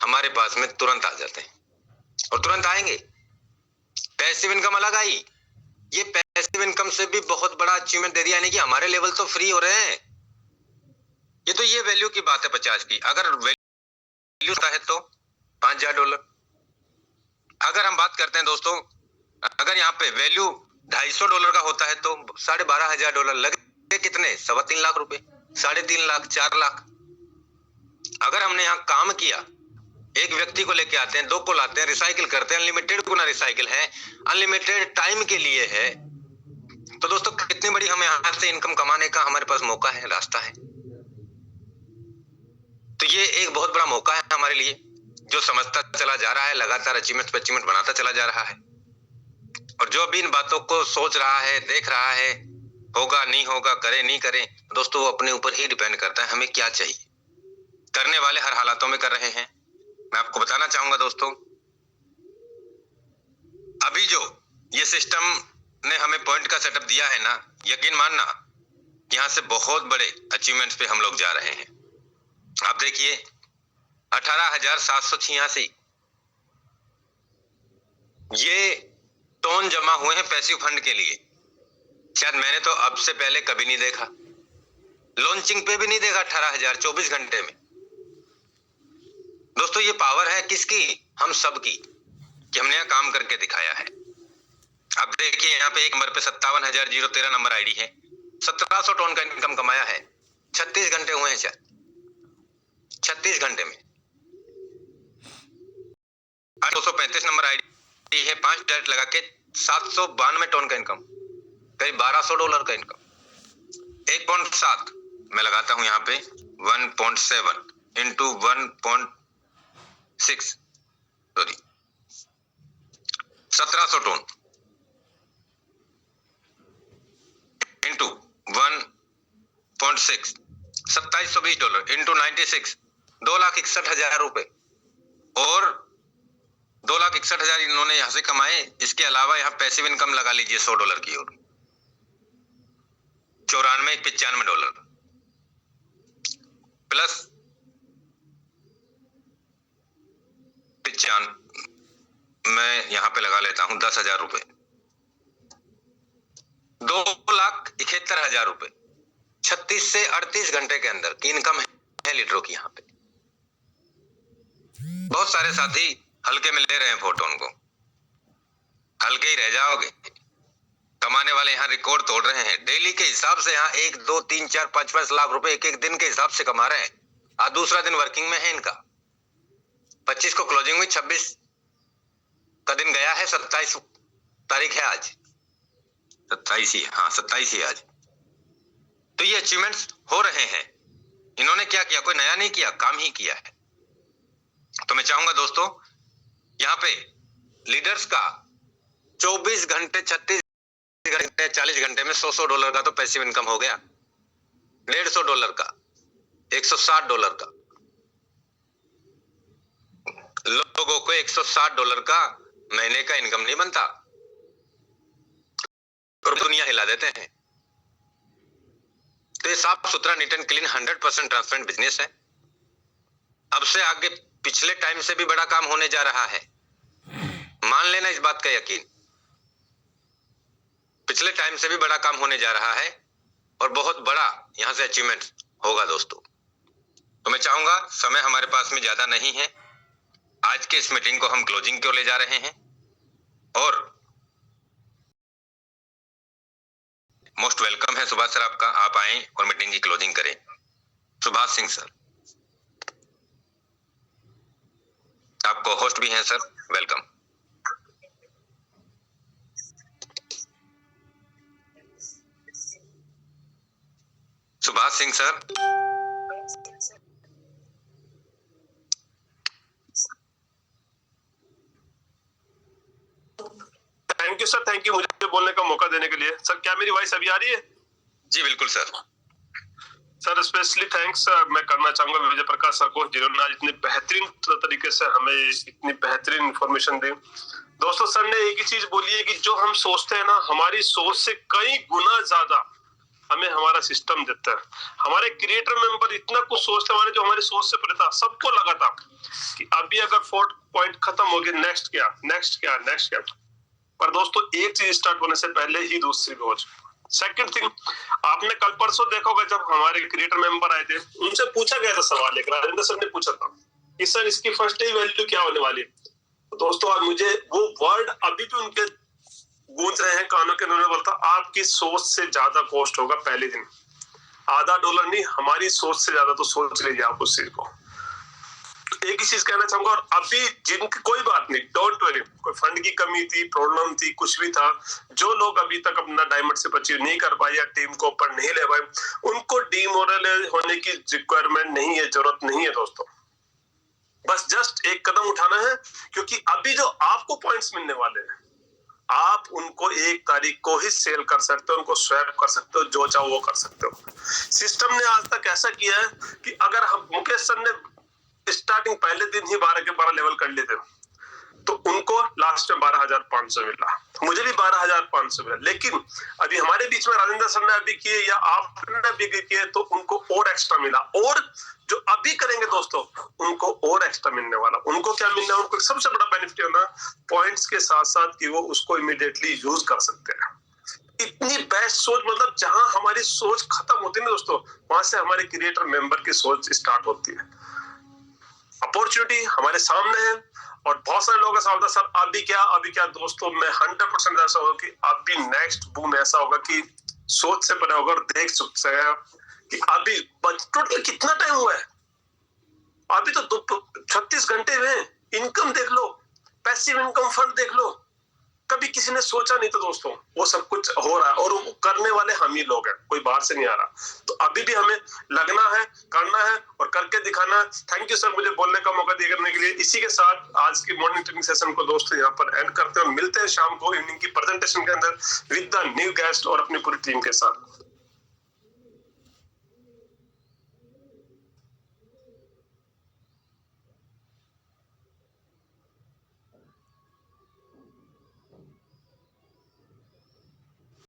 हमारे पास में तुरंत आ जाते हैं, और तुरंत आएंगे। पैसिव इनकम अलग आई, ये पैसिव इनकम से भी बहुत बड़ा अचीवमेंट दे दिया, यानी कि हमारे लेवल तो फ्री हो रहे हैं। ये वैल्यू की बात है 50 की। अगर वैल्यू है तो $5,000। अगर हम बात करते हैं दोस्तों, अगर यहाँ पे वैल्यू $250 का होता है तो $12,500 लगे कितने, 3.25 लाख रुपए, 3.5 लाख, 4 लाख। अगर हमने यहाँ काम किया, एक व्यक्ति को लेके आते हैं, 2 को लाते हैं, रिसाइकिल करते हैं, अनलिमिटेड गुना रिसाइकिल है, अनलिमिटेड टाइम के लिए है, तो दोस्तों कितनी बड़ी हमें यहाँ से इनकम कमाने का हमारे पास मौका है, रास्ता है। तो ये एक बहुत बड़ा मौका है हमारे लिए, जो समझता चला जा रहा है, लगातार अचीवमेंट पे अचीवमेंट बनाता चला जा रहा है। और जो भी इन बातों को सोच रहा है, देख रहा है, होगा नहीं होगा, करे नहीं करे, दोस्तों वो अपने ऊपर ही डिपेंड करता है हमें क्या चाहिए। करने वाले हर हालातों में कर रहे हैं। मैं आपको बताना चाहूंगा दोस्तों, अभी जो ये सिस्टम ने हमें पॉइंट का सेटअप दिया है ना, यकीन मानना यहाँ से बहुत बड़े अचीवमेंट्स पे हम लोग जा रहे हैं। आप देखिए, 18,786 ये टोन जमा हुए हैं पैसिव फंड के लिए। शायद मैंने तो अब से पहले कभी नहीं देखा, लॉन्चिंग पे भी नहीं देखा 18,000 24 घंटे में। दोस्तों ये पावर है किसकी? हम सब की, कि हमने यहाँ काम करके दिखाया है। अब देखिए यहाँ पे एक नंबर पे 57,013 नंबर आईडी है, 1700 टन का इनकम कमाया है। 36 घंटे हुए हैं शायद, 36 घंटे में। 235 नंबर आईडी है, 5 डायरेक्ट लगा के 792 टन का इनकम, करीब $1200 का इनकम। 1.7 मैं लगाता हूं यहाँ पे 1.7 into 1.6 sorry 1700 ton into 1.6 $2720 into 96 2,61,000 रुपए, और 2,61,000 इन्होंने यहां से कमाए। इसके अलावा यहाँ पैसिव इनकम लगा लीजिए $100 की, और 94,95 प्लस 95 मैं यहां पे लगा लेता हूं 10,000 रुपए, 2,71,000 रुपए 36 से 38 घंटे के अंदर की इनकम है लीडरों की। यहाँ पे बहुत सारे साथी हल्के में ले रहे हैं फोटो, उनको हल्के ही रह जाओगे। कमाने वाले यहाँ रिकॉर्ड तोड़ रहे हैं डेली के हिसाब से। यहाँ 1 2 3 4 5 लाख रुपए एक दिन के हिसाब से कमा रहे हैं। आज दूसरा दिन वर्किंग में है इनका, 25 को क्लोजिंग हुई, 26 का दिन गया है, 27 तारीख है आज, 27 ही, हाँ 27 ही आज। तो ये अचीवमेंट्स हो रहे हैं। इन्होंने क्या किया? कोई नया नहीं किया, काम ही किया है। तो मैं चाहूंगा दोस्तों यहाँ पे लीडर्स का 24 घंटे 36 घंटे 40 घंटे में $100 का तो पैसिव इनकम हो गया, $150 का, $160 का। लोगों को $160 का महीने का इनकम नहीं बनता, और दुनिया हिला देते हैं। तो ये साफ सुथरा neat and clean 100% transparent business है। अब से आगे पिछले टाइम से भी बड़ा काम होने जा रहा है, मान लेना इस बात का यकीन। पिछले टाइम से भी बड़ा काम होने जा रहा है और बहुत बड़ा यहां से अचीवमेंट होगा दोस्तों। तो मैं चाहूंगा, समय हमारे पास में ज्यादा नहीं है, आज के इस मीटिंग को हम क्लोजिंग की ओर ले जा रहे हैं, और मोस्ट वेलकम है सुभाष सर आपका, आप आए और मीटिंग की क्लोजिंग करें। सुभाष सिंह सर, आपको होस्ट भी हैं sir, welcome. Subhash Singh sir, thank you sir, thank you मुझे बोलने का मौका देने के लिए। सर क्या मेरी वॉइस अभी आ रही है? जी बिल्कुल सर। सर स्पेशली थैंक्स मैं करना चाहूंगा विजय प्रकाश सर को, जिन्होंने आज इतने बेहतरीन तरीके से हमें इतनी बेहतरीन इंफॉर्मेशन दी। दोस्तों सर ने एक ही चीज बोली है कि जो हम सोचते हैं ना, हमारी सोच से कई गुना ज्यादा हमें हमारा सिस्टम देता है। हमारे क्रिएटर मेंबर इतना कुछ सोचते हैं, हमारे जो हमारी सोच से परे था। सबको लगा था कि अभी अगर 4 पॉइंट खत्म हो गए, नेक्स्ट क्या नेक्स्ट क्या नेक्स्ट क्या। पर दोस्तों एक चीज स्टार्ट होने से पहले ही दूसरी भी हो चुकी। सेकंड थिंग, आपने कल परसों देखा होगा जब हमारे क्रिएटर मेंबर आए थे, उनसे पूछा गया था सवाल, एक राजेंद्र सर ने पूछा था कि सर इसकी फर्स्ट डे वैल्यू क्या होने वाली है। तो दोस्तों आज मुझे वो वर्ड अभी भी उनके गूंज रहे हैं कानों के। उन्होंने बोलता आपकी सोच से ज्यादा कॉस्ट होगा पहले दिन, $0.5 नहीं, हमारी सोच से ज्यादा। तो सोच लीजिए आप उस चीज को। तो एक ही चीज कहना चाहूंगा, और अभी जिनकी कोई बात नहीं, डोंट वरी, कोई फंड की कमी थी, प्रॉब्लम थी, कुछ भी था, जो लोग अभी तक अपना डायमंडशिप अचीव नहीं कर पाए या टीम को ऊपर नहीं ले पाए, उनको डीमोरल होने की रिक्वायरमेंट नहीं है, जरूरत नहीं है दोस्तों। बस जस्ट एक कदम उठाना है, क्योंकि अभी जो आपको पॉइंट्स मिलने वाले हैं, आप उनको 1 तारीख को ही सेल कर सकते हो, उनको स्वैप कर सकते हो, जो चाहो वो कर सकते हो। सिस्टम ने आज तक ऐसा किया है कि अगर हम मुकेश सर ने स्टार्टिंग पहले दिन ही 12 के 12 लेवल कर लिए थे, तो उनको लास्ट में 12,500 मिला। मुझे भी 12,500 मिला, लेकिन अभी हमारे बीच में राजेंद्र सर ने अभी किए या आपने अभी किए तो उनको और एक्स्ट्रा मिला, और जो अभी करेंगे दोस्तों उनको और एक्स्ट्रा मिलने वाला। उनको क्या मिलना है, उनको सबसे बड़ा बेनिफिट है ना पॉइंट्स के साथ साथ कि वो उसको इमीडिएटली यूज कर सकते हैं। इतनी बेस्ट सोच, मतलब जहां हमारी सोच खत्म होती है ना दोस्तों, वहां से हमारे क्रिएटर मेंबर की सोच स्टार्ट होती है। अपॉर्चुनिटी हमारे सामने है और बहुत सारे लोगों का सवाल था सर अभी क्या दोस्तों, मैं 100% ऐसा होगा कि अभी नेक्स्ट बूम ऐसा होगा कि सोच से परे होगा और देख सकते हैं कि अभी टोटल कितना टाइम हुआ है, अभी तो 36 घंटे में इनकम देख लो, पैसिव इनकम फंड देख लो, कभी किसी ने सोचा नहीं था दोस्तों, वो सब कुछ हो रहा है और वो करने वाले हम ही लोग हैं, कोई बाहर से नहीं आ रहा। तो अभी भी हमें लगना है, करना है और करके दिखाना है। थैंक यू सर मुझे बोलने का मौका दिए करने के लिए। इसी के साथ आज की मॉर्निंग ट्रेनिंग सेशन को दोस्तों यहाँ पर एंड करते हैं और मिलते हैं शाम को इवनिंग की प्रेजेंटेशन के अंदर विद द न्यू गेस्ट और अपनी पूरी टीम के साथ।